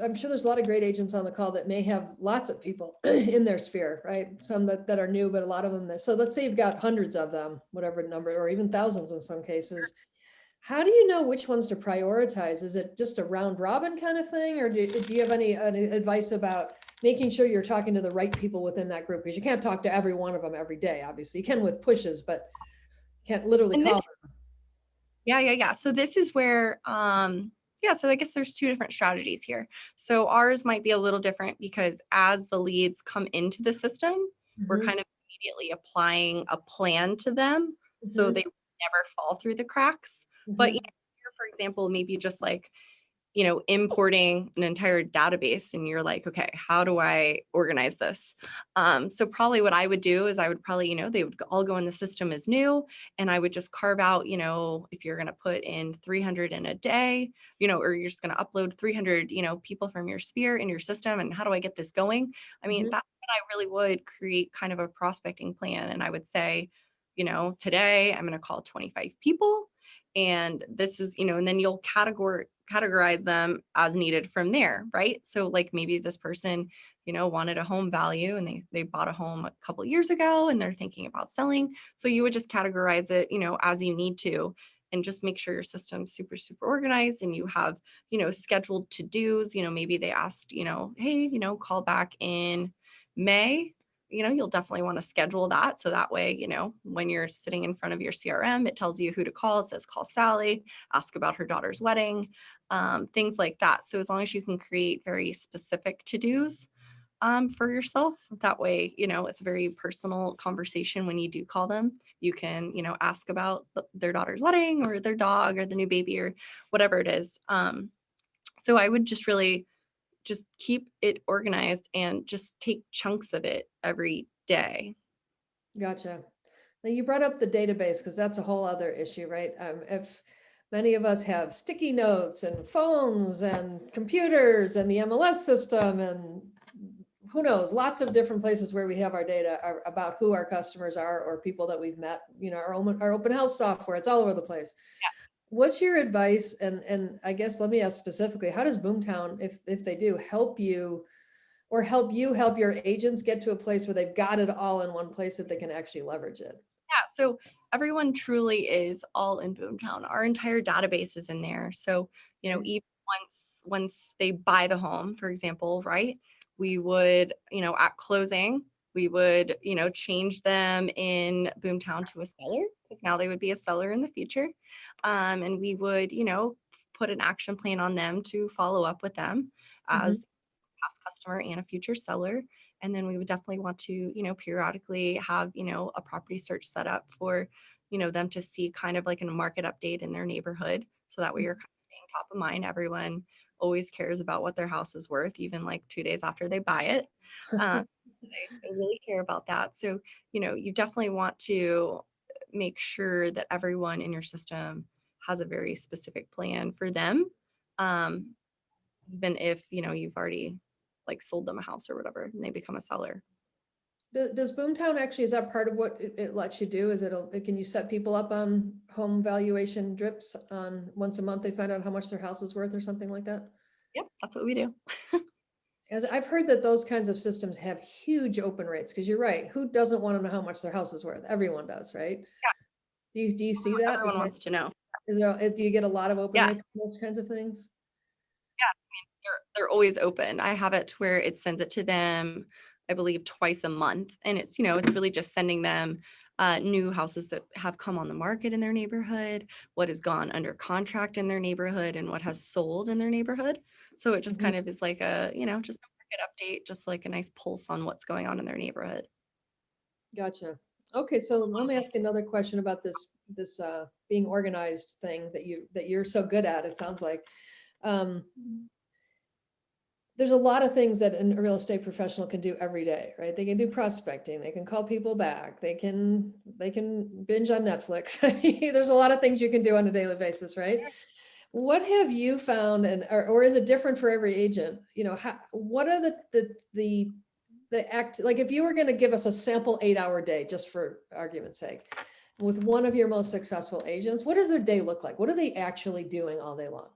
I'm sure there's a lot of great agents on the call that may have lots of people in their sphere, right? Some that are new, but a lot of them. So let's say you've got hundreds of them, whatever number, or even thousands in some cases. How do you know which ones to prioritize? Is it just a round robin kind of thing? Or do you have any advice about making sure you're talking to the right people within that group? Because you can't talk to every one of them every day, obviously. You can with pushes, but you can't literally And call this Yeah, yeah, yeah. So this is where, yeah, so I guess there's two different strategies here. So ours might be a little different because as the leads come into the system, we're them. kind of immediately applying a plan to them so Hmm. they never fall through the cracks. But Hmm. here, for example, maybe just like importing an entire database and you're like, okay, how do I organize this? So probably what I would do is I would probably, they would all go in the system as new, and I would just carve out, if you're going to put in 300 in a day, or you're just going to upload 300, people from your sphere in your system. And how do I get this going? I mean, Hmm. that's what I really would create kind of a prospecting plan. And I would say, today I'm going to call 25 people, and this is and then you'll categorize them as needed from there, right? So like maybe this person wanted a home value, and they bought a home a couple of years ago and they're thinking about selling, so you would just categorize it as you need to, and just make sure your system's super super organized, and you have scheduled to-dos. Maybe they asked, hey, call back in May. You'll definitely want to schedule that. So that way, when you're sitting in front of your CRM, it tells you who to call. It says, call Sally, ask about her daughter's wedding, things like that. So as long as you can create very specific to-dos for yourself, that way, it's a very personal conversation when you do call them. You can, ask about their daughter's wedding or their dog or the new baby or whatever it is. So I would just really just keep it organized and just take chunks of it every day. Gotcha. Now you brought up the database because that's a whole other issue, right? If many of us have sticky notes and phones and computers and the MLS system and who knows, lots of different places where we have our data about who our customers are or people that we've met, our open house software, it's all over the place. What's your advice? And I guess let me ask specifically, how does Boomtown, if they do, help you or help you help your agents get to a place where they've got it all in one place that they can actually leverage it? Yeah, so everyone truly is all in Boomtown. Our entire database is in there. So, Okay. even once they buy the home, for example, right? We would, at closing, we would, change them in Boomtown to a seller, because now they would be a seller in the future. And we would, put an action plan on them to follow up with them Mhm. as past customer and a future seller. And then we would definitely want to, periodically have, a property search set up for, them to see kind of like a market update in their neighborhood. So that way you're kind of staying top of mind. Everyone always cares about what their house is worth, even like 2 days after they buy it. Um, They really care about that. So, you definitely want to make sure that everyone in your system has a very specific plan for them. Um, Even if, you've already like sold them a house or whatever and they become a seller. Does Boomtown actually, is that part of what it lets you do? Is can you set people up on home valuation drips on once a month, they find out how much their house is worth or something like that? Yep, that's what we do. As I've heard that those kinds of systems have huge open rates, because you're right, who doesn't want to know how much their house is worth? Everyone does, right? Yeah, Do you see that? everyone wants to know. Do you get a lot of open Yeah, rates on those kinds of things? yeah. They're always open. I have it to where it sends it to them, I believe, twice a month. And it's really just sending them new houses that have come on the market in their neighborhood, what has gone under contract in their neighborhood, and what has sold in their neighborhood. So it just Mhm. kind of is like just a market update, just like a nice pulse on what's going on in their neighborhood. Gotcha. Okay, so let me ask another question about this being organized thing that you're so good at, it sounds like. Um, there's a lot of things that a real estate professional can do every day, right? They can do prospecting, they can call people back, they can binge on Netflix. There's a lot of things you can do on a daily basis, right? What have you found, or is it different for every agent? What are the act, like if you were going to give us a sample 8-hour day, just for argument's sake, with one of your most successful agents, what does their day look like? What are they actually doing all day long?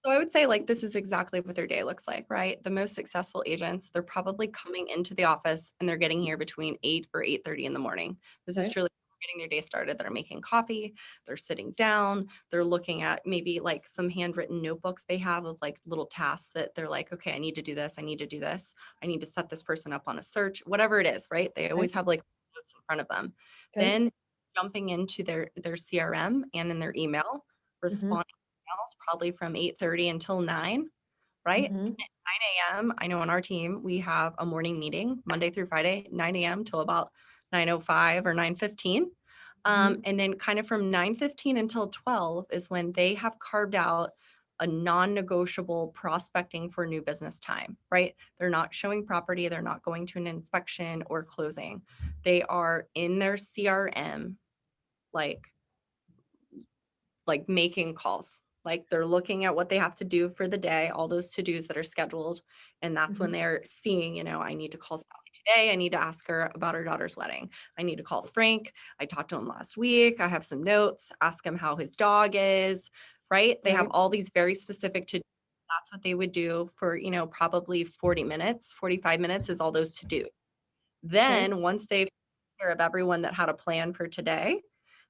So I would say like this is exactly what their day looks like, right? The most successful agents, they're probably coming into the office and they're getting here between 8 or 8:30 in the morning. This is Okay. truly getting their day started. They're making coffee, they're sitting down, they're looking at maybe like some handwritten notebooks they have of like little tasks that they're like, okay, I need to do this, I need to do this, I need to set this person up on a search, whatever it is, right? They Okay. always have like notes in front of them. Okay. Then jumping into their CRM and in their email, Mm-hmm. responding emails probably from 8:30 until 9, right? Mm-hmm. 9 a.m., I know on our team, we have a morning meeting Monday through Friday, 9 a.m. till about 9:05 or 9:15. Mm-hmm. And then kind of from 9:15 until 12 is when they have carved out a non-negotiable prospecting for new business time, right? They're not showing property, they're not going to an inspection or closing. They are in their CRM, like making calls. Like they're looking at what they have to do for the day, all those to-dos that are scheduled. And that's when Mm-hmm. they're seeing, I need to call Sally today. I need to ask her about her daughter's wedding. I need to call Frank. I talked to him last week. I have some notes, ask him how his dog is, right? They have Right. all these very specific to that's what they would do for, probably 40 minutes, 45 minutes is all those to do. Okay. Then once they've taken care of everyone that had a plan for today,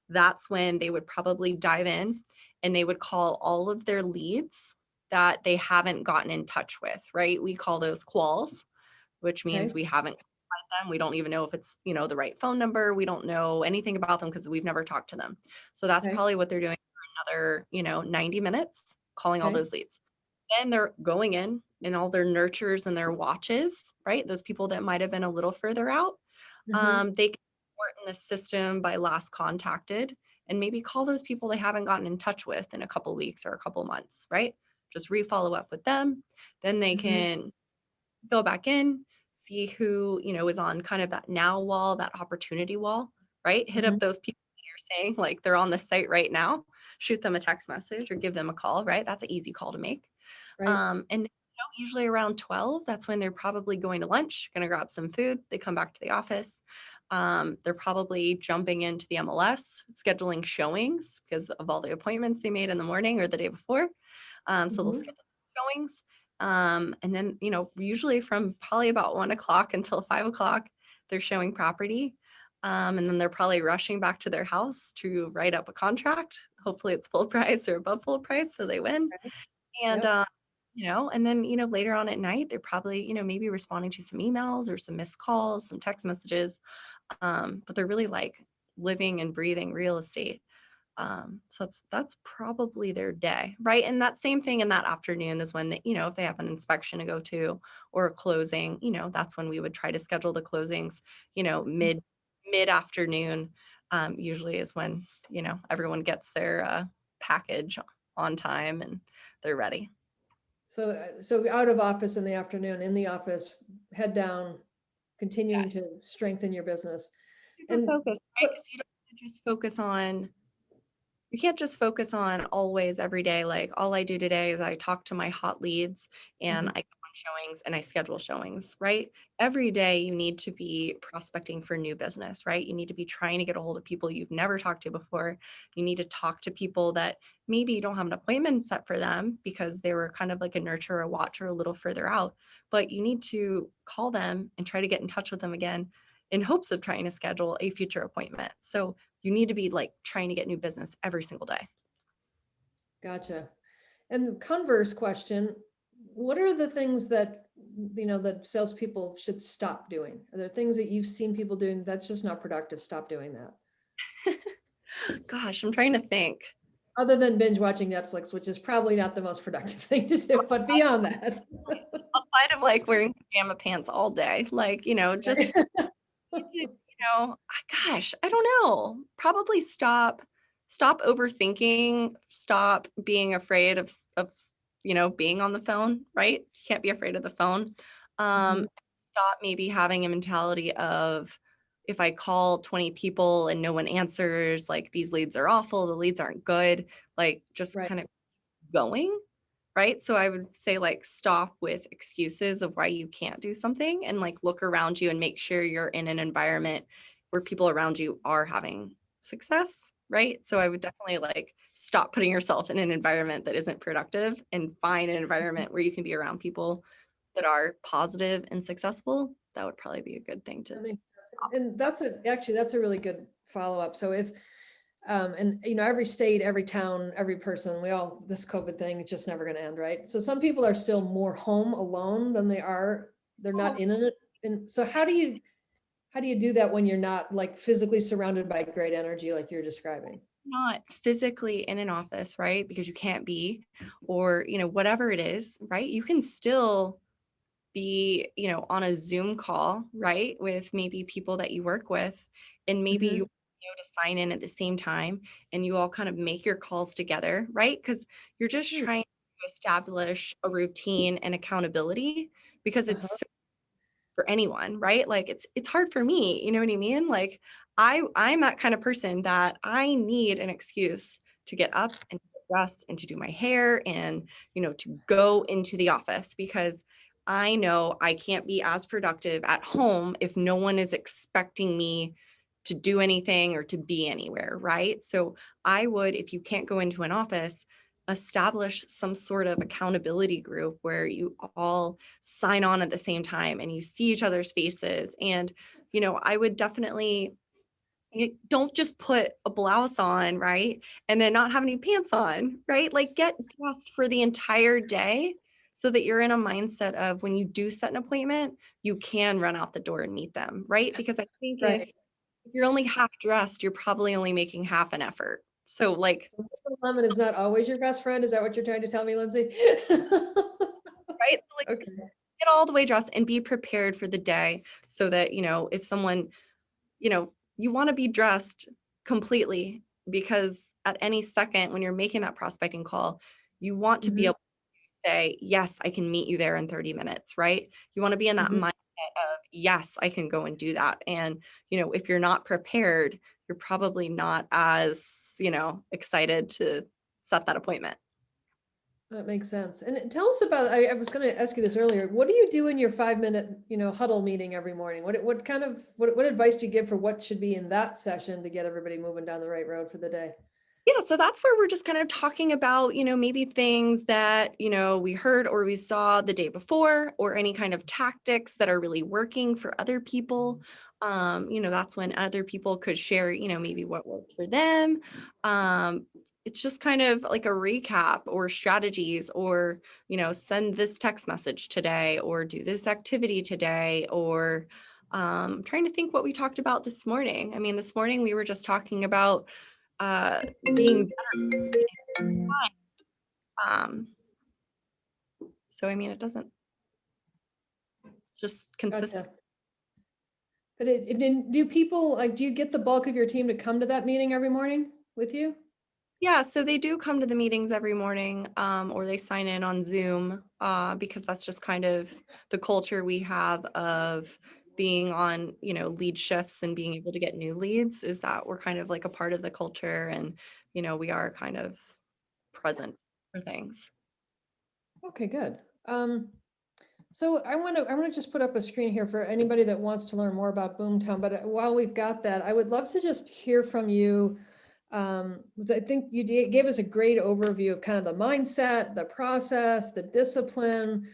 that's when they would probably dive in and they would call all of their leads that they haven't gotten in touch with, right? We call those quals, which means Okay. we haven't contacted them. We don't even know if it's, the right phone number. We don't know anything about them because we've never talked to them. So that's Okay. probably what they're doing for another, 90 minutes, calling all Okay. those leads. Then they're going in all their nurtures and their watches, right? Those people that might have been a little further out, Mm-hmm. they can sort in the system by last contacted and maybe call those people they haven't gotten in touch with in a couple weeks or a couple months, right? Just re-follow up with them. Then they Mm-hmm. can go back in, see who, is on kind of that now wall, that opportunity wall, right? Hit Mm-hmm. up those people that are saying like they're on the site right now, shoot them a text message or give them a call, right? That's an easy call to make. Right. And usually around 12, that's when they're probably going to lunch, going to grab some food. They come back to the office. They're probably jumping into the MLS, scheduling showings because of all the appointments they made in the morning or the day before. So they'll Mm-hmm. schedule showings. And then, usually from probably about 1 o'clock until 5 o'clock, they're showing property. And then they're probably rushing back to their house to write up a contract. Hopefully it's full price or above full price so they win. Okay. And, Yep. and then, later on at night, they're probably, maybe responding to some emails or some missed calls, some text messages. But they're really like living and breathing real estate. So that's probably their day, right? And that same thing in that afternoon is when they, if they have an inspection to go to or a closing, that's when we would try to schedule the closings, mid afternoon. Usually is when, everyone gets their package on time and they're ready. So out of office in the afternoon, in the office, head down, continuing Yes. to strengthen your business. Super And focused, right? but Because you don't wanna just focus on you can't just focus on always every day. Like all I do today is I talk to my hot leads and Mhm. I go on showings and I schedule showings, right? Every day you need to be prospecting for new business, right? You need to be trying to get a hold of people you've never talked to before. You need to talk to people that maybe you don't have an appointment set for them because they were kind of like a nurture or watch or a little further out, but you need to call them and try to get in touch with them again in hopes of trying to schedule a future appointment. So you need to be like trying to get new business every single day. Gotcha. And converse question, what are the things that, that salespeople should stop doing? Are there things that you've seen people doing that's just not productive? Stop doing that. Gosh, I'm trying to think. Other than binge watching Netflix, which is probably not the most productive thing to do, but beyond that. Outside of like wearing pajama pants all day, like, just need to, gosh, I don't know. Probably stop overthinking, stop being afraid of being on the phone, right? You can't be afraid of the phone. Mhm. Stop maybe having a mentality of if I call 20 people and no one answers, like these leads are awful, the leads aren't good, like just Right. kind of going, right? So I would say like stop with excuses of why you can't do something and like look around you and make sure you're in an environment where people around you are having success, right? So I would definitely like stop putting yourself in an environment that isn't productive and find an environment where you can be around people that are positive and successful. That would probably be a good thing to That makes sense. And that's a really good follow-up. So if, and every state, every town, every person, this COVID thing, it's just never going to end, right? So some people are still more home alone than they're not in it. And so how do you do that when you're not like physically surrounded by great energy like you're describing? not physically in an office, right? Because you can't be, or, whatever it is, right? You can still be, on a Zoom call, right? With maybe people that you work with, and maybe you Hmm. to sign in at the same time and you all kind of make your calls together, right? Because you're just trying to establish a routine and accountability because it's Uh-huh. so for anyone, right? Like it's hard for me, you know what I mean? Like I'm that kind of person that I need an excuse to get up and get dressed and to do my hair and to go into the office because I know I can't be as productive at home if no one is expecting me to do anything or to be anywhere, right? So I would, if you can't go into an office, establish some sort of accountability group where you all sign on at the same time and you see each other's faces. And, I would definitely don't just put a blouse on, right? And then not have any pants on, right? Like get dressed for the entire day so that you're in a mindset of when you do set an appointment, you can run out the door and meet them, right? Because I think Right. if you're only half dressed, you're probably only making half an effort. So like, So lemon is not always your best friend. Is that what you're trying to tell me, Lindsay? right? So, like just Okay. get all the way dressed and be prepared for the day so that, if someone you want to be dressed completely because at any second when you're making that prospecting call, you want to be Hmm. able to say, yes, I can meet you there in 30 minutes, right? You want to be in that Hmm. mindset of, yes, I can go and do that. And, if you're not prepared, you're probably not as, excited to set that appointment. That makes sense. And tell us about, I was going to ask you this earlier. What do you do in your 5 minute, huddle meeting every morning? What kind of, what advice do you give for what should be in that session to get everybody moving down the right road for the day? Yeah, so that's where we're just kind of talking about, maybe things that, we heard or we saw the day before, or any kind of tactics that are really working for other people. That's when other people could share, maybe what worked for them. It's just kind of like a recap or strategies, or, send this text message today, or do this activity today, or trying to think what we talked about this morning. I mean, this morning we were just talking about uh, being um, so I mean, it doesn't just consistent. Gotcha. But do people, like, do you get the bulk of your team to come to that meeting every morning with you? Yeah, so they do come to the meetings every morning, or they sign in on Zoom, because that's just kind of the culture we have of being on, lead shifts and being able to get new leads, is that we're kind of like a part of the culture, and, we are kind of present for things. Okay, good. So I want to just put up a screen here for anybody that wants to learn more about Boomtown. But while we've got that, I would love to just hear from you. 'Cause I think you gave us a great overview of kind of the mindset, the process, the discipline,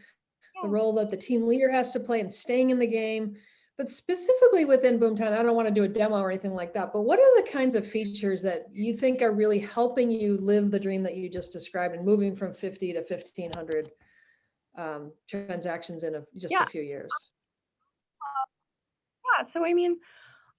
the Yeah. role that the team leader has to play in staying in the game. But specifically within Boomtown, I don't want to do a demo or anything like that, but what are the kinds of features that you think are really helping you live the dream that you just described and moving from 50 to 1,500 transactions in just a Yeah. few years? Yeah. So, I mean,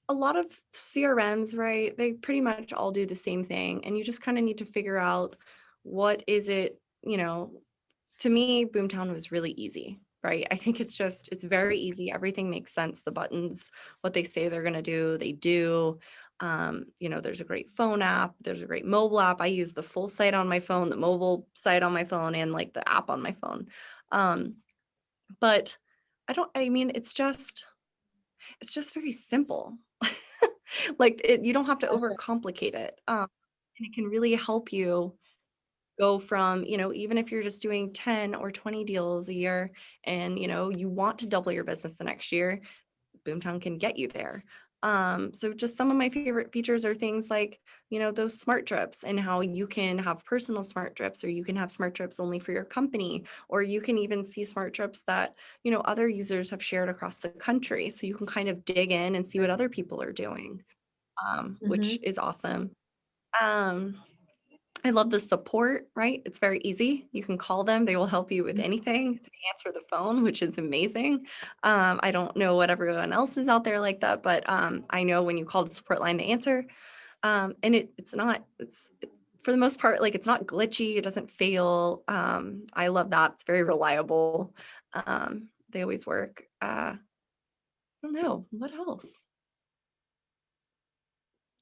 a lot of CRMs, right? They pretty much all do the same thing. And you just kind of need to figure out what is it, to me, Boomtown was really easy, right? I think it's very easy. Everything makes sense. The buttons, what they say they're going to do, they do. There's a great phone app, there's a great mobile app. I use the full site on my phone, the mobile site on my phone, and like the app on my phone. Um, but I mean, it's just very simple. Like you don't have to Gotcha. overcomplicate it. And it can really help you go from, even if you're just doing 10 or 20 deals a year and, you want to double your business the next year, Boomtown can get you there. So just some of my favorite features are things like, those smart trips and how you can have personal smart trips, or you can have smart trips only for your company, or you can even see smart trips that, other users have shared across the country. So you can kind of dig in and see what other people are doing, which Mm-hmm. is awesome. Um, I love the support, right? It's very easy. You can call them. They will help you with anything. They answer the phone, which is amazing. I don't know what everyone else is out there like that, but I know when you call the support line, they answer. And for the most part, like it's not glitchy. It doesn't fail. I love that. It's very reliable. They always work. I don't know. What else?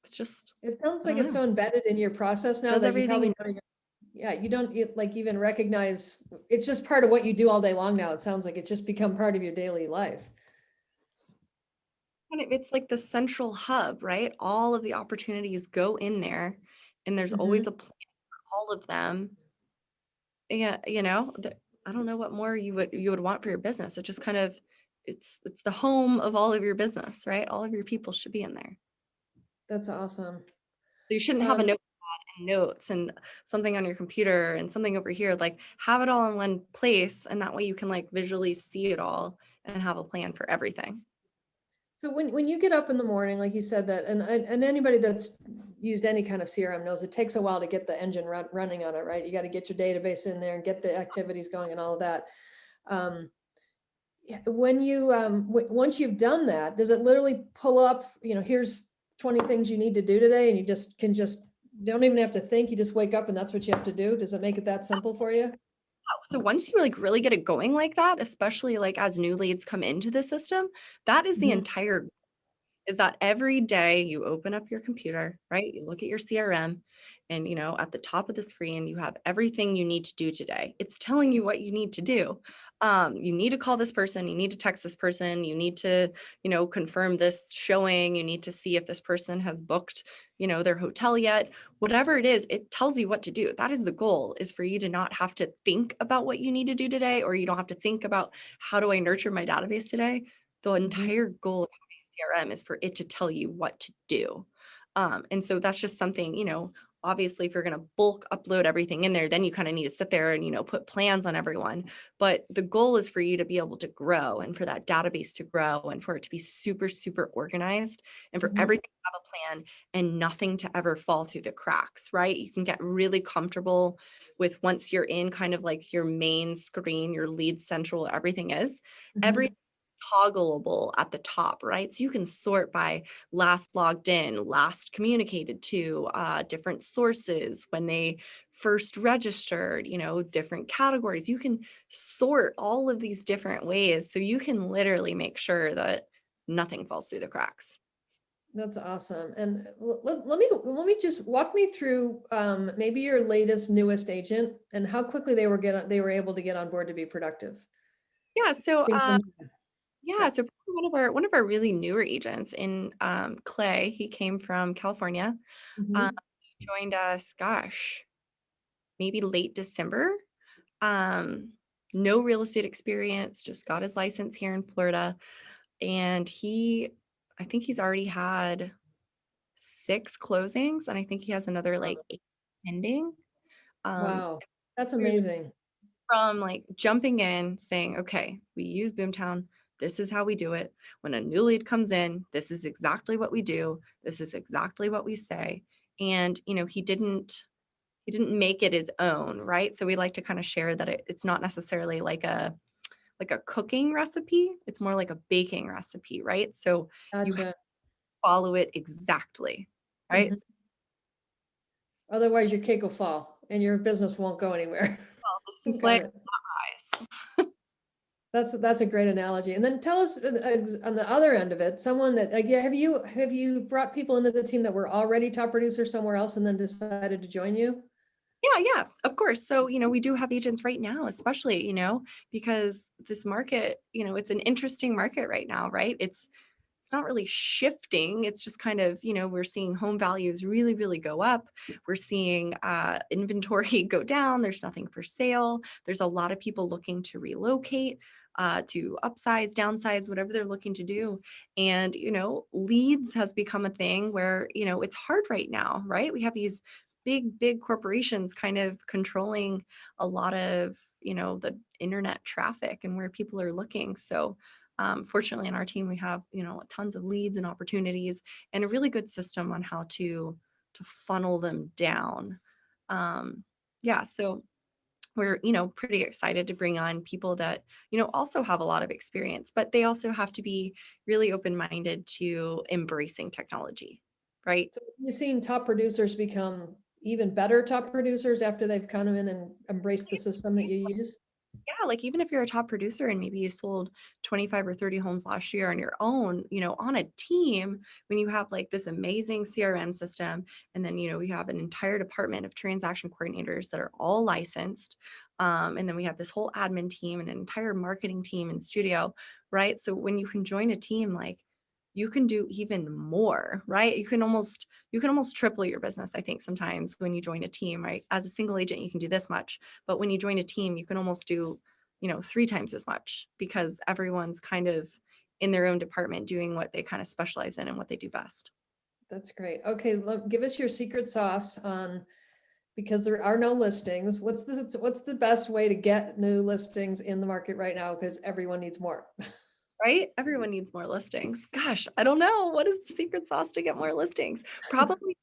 It's just, It sounds I like don't it's know. so embedded in your process now Does that you everything probably don't even, yeah, you don't like even recognize it's just part of what you do all day long now. It sounds like it's just become part of your daily life. it's like the central hub, right? All of the opportunities go in there, and there's always Mm-hmm. a plan for all of them. Yeah, I don't know what more you would want for your business. It just kind of it's the home of all of your business, right? All of your people should be in there. That's awesome. So you shouldn't have a Um, notepad and notes and something on your computer and something over here. Like have it all in one place, and that way you can like visually see it all and have a plan for everything. so when you get up in the morning, like you said that, and anybody that's used any kind of CRM knows it takes a while to get the engine running on it, right? You got to get your database in there and get the activities going and all of that. Um, yeah, when you once you've done that, does it literally pull up, here's 20 things you need to do today, and you just don't even have to think, you just wake up and that's what you have to do? Does it make it that simple for you? So once you like really get it going like that, especially like as new leads come into the system, that is the Hmm. entire is that every day you open up your computer, right? You look at your CRM, and at the top of the screen you have everything you need to do today. It's telling you what you need to do. You need to call this person, you need to text this person, you need to, confirm this showing, you need to see if this person has booked, their hotel yet. Whatever it is, it tells you what to do. That is the goal, is for you to not have to think about what you need to do today, or you don't have to think about how do I nurture my database today. The Hmm. entire goal CRM is for it to tell you what to do. And so that's just something, obviously, if you're going to bulk upload everything in there, then you kind of need to sit there and, put plans on everyone. But the goal is for you to be able to grow, and for that database to grow, and for it to be super, super organized, and for Hmm. everything to have a plan and nothing to ever fall through the cracks, right? You can get really comfortable with, once you're in kind of like your main screen, your lead central, everything is. Hmm. Every toggleable at the top, right? So you can sort by last logged in, last communicated to, different sources, when they first registered, different categories. You can sort all of these different ways, so you can literally make sure that nothing falls through the cracks. That's awesome. And let me just walk me through maybe your latest newest agent and how quickly they were able to get on board to be productive. Yeah, so Came from yeah, yeah. so probably one of our really newer agents in Clay, he came from California. Um, Mhm. he joined us, gosh, maybe late December. Um, no real estate experience, just got his license here in Florida. And I think he's already had 6 closings, and I think he has another like 8 pending. Um, Wow, that's amazing. from like jumping in saying, okay, we use Boomtown. This is how we do it. When a new lead comes in, this is exactly what we do. This is exactly what we say. And he didn't make it his own, right? So we like to kind of share that it's not necessarily like a cooking recipe. It's more like a baking recipe, right? So you have to Gotcha. follow it exactly, right? Mhm. Otherwise, your cake will fall and your business won't go anywhere. Well, the souffle Got it. fries. That's a great analogy. And then tell us on the other end of it, someone that like, yeah, have you brought people into the team that were already top producers somewhere else and then decided to join you? Yeah, yeah, of course. So, we do have agents right now, especially, because this market, it's an interesting market right now, right? It's not really shifting. It's just kind of, we're seeing home values really, really go up. We're seeing inventory go down. There's nothing for sale. There's a lot of people looking to relocate, to upsize, downsize, whatever they're looking to do. And, leads has become a thing where, it's hard right now, right? We have these big, big corporations kind of controlling a lot of, the internet traffic and where people are looking. So, fortunately, in our team, we have tons of leads and opportunities, and a really good system on how to funnel them down. Um, yeah, so we're pretty excited to bring on people that also have a lot of experience, but they also have to be really open minded to embracing technology, right? So you've seen top producers become even better top producers after they've come in and embraced the system that you use? Yeah, like even if you're a top producer and maybe you sold 25 or 30 homes last year on your own, on a team, when you have like this amazing CRM system, and then, we have an entire department of transaction coordinators that are all licensed. And then we have this whole admin team and an entire marketing team and studio, right? So when you can join a team, like you can do even more, right? You can almost triple your business, I think, sometimes when you join a team, right? As a single agent, you can do this much, but when you join a team, you can almost do 3 times as much because everyone's kind of in their own department doing what they kind of specialize in and what they do best. That's great. Okay, look, give us your secret sauce on because there are no listings. What's the best way to get new listings in the market right now? Because everyone needs more. Right? Everyone needs more listings. Gosh, I don't know. What is the secret sauce to get more listings? Probably,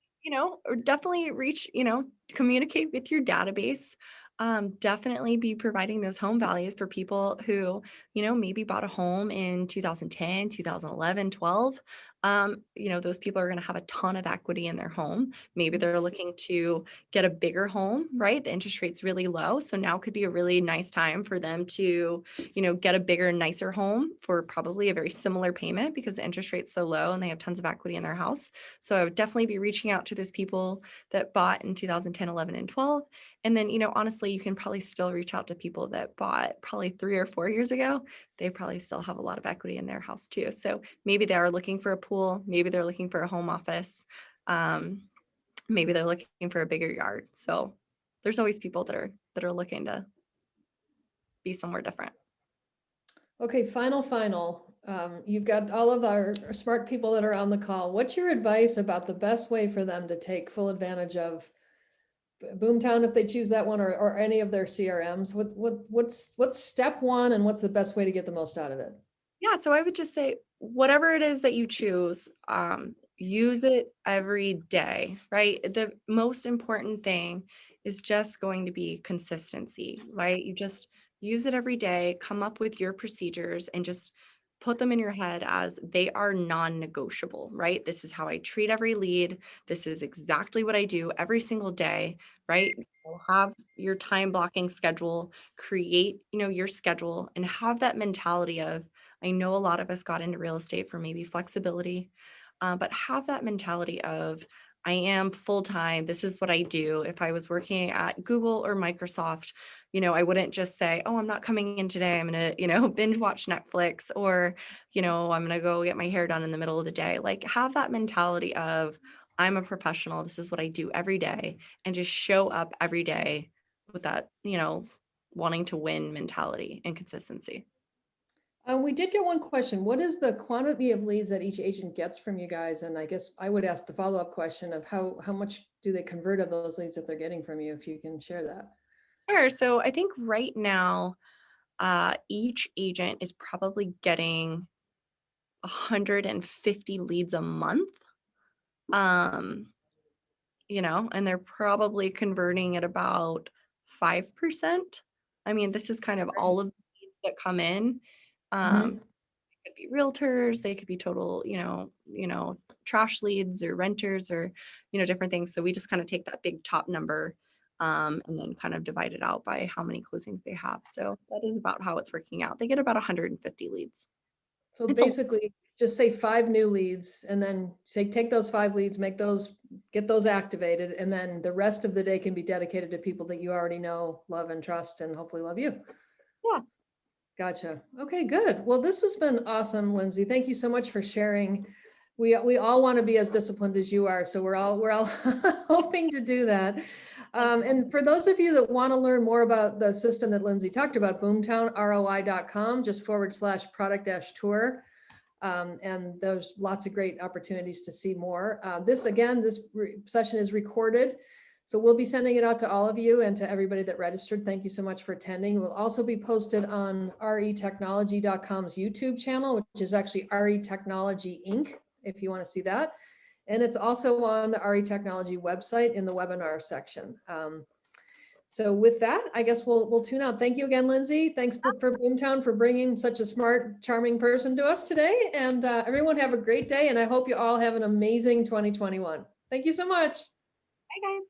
or definitely communicate with your database. Definitely be providing those home values for people who, maybe bought a home in 2010, 2011, 12. Those people are going to have a ton of equity in their home. Maybe they're looking to get a bigger home, right? The interest rate's really low. So now could be a really nice time for them to get a bigger, nicer home for probably a very similar payment because the interest rate's so low and they have tons of equity in their house. So I would definitely be reaching out to those people that bought in 2010, 11, and 12. And then, honestly, you can probably still reach out to people that bought probably 3 or 4 years ago. They probably still have a lot of equity in their house too. So maybe they are looking for a pool. Maybe they're looking for a home office. Um, Maybe they're looking for a bigger yard. So there's always people that are looking to be somewhere different. Okay, final. You've got all of our smart people that are on the call. What's your advice about the best way for them to take full advantage of Boomtown if they choose that one or any of their CRMs? What's step one and what's the best way to get the most out of it? Yeah, so I would just say whatever it is that you choose, use it every day, right? The most important thing is just going to be consistency, right? You just use it every day, come up with your procedures, and just put them in your head as they are non-negotiable, right? This is how I treat every lead. This is exactly what I do every single day, right? Have your time blocking schedule, create, your schedule, and have that mentality of I know a lot of us got into real estate for maybe flexibility. but have that mentality of, I am full time. This is what I do. If I was working at Google or Microsoft, I wouldn't just say, oh, I'm not coming in today. I'm going to, binge watch Netflix, or, I'm going to go get my hair done in the middle of the day. Like, have that mentality of, I'm a professional. This is what I do every day, and just show up every day with that, wanting to win mentality and consistency. We did get one question. What is the quantity of leads that each agent gets from you guys? And I guess I would ask the follow-up question of how much do they convert of those leads that they're getting from you, if you can share that. Sure. So I think right now, each agent is probably getting 150 leads a month. Um, and they're probably converting at about 5%. I mean, this is kind of all of the leads that come in. Mhm. Could be realtors, they could be total, trash leads or renters, or, different things. So we just kind of take that big top number, and then kind of divide it out by how many closings they have. So that is about how it's working out. They get about 150 leads. So It's a basically, just say 5 new leads and then say, take those 5 leads, get those activated, and then the rest of the day can be dedicated to people that you already know, love and trust, and hopefully love you. Yeah. Gotcha. Okay, good. Well, this has been awesome, Lindsey. Thank you so much for sharing. We all want to be as disciplined as you are, so we're all hoping to do that. And for those of you that want to learn more about the system that Lindsey talked about, boomtownroi.com, just /product-tour. And there's lots of great opportunities to see more. This session is recorded, so we'll be sending it out to all of you and to everybody that registered. Thank you so much for attending. It will also be posted on retechnology.com's YouTube channel, which is actually RE Technology Inc., if you want to see that. And it's also on the RE Technology website in the webinar section. So with that, I guess we'll tune out. Thank you again, Lindsey. Thanks for Boomtown for bringing such a smart, charming person to us today. And everyone have a great day. And I hope you all have an amazing 2021. Thank you so much. Bye, guys.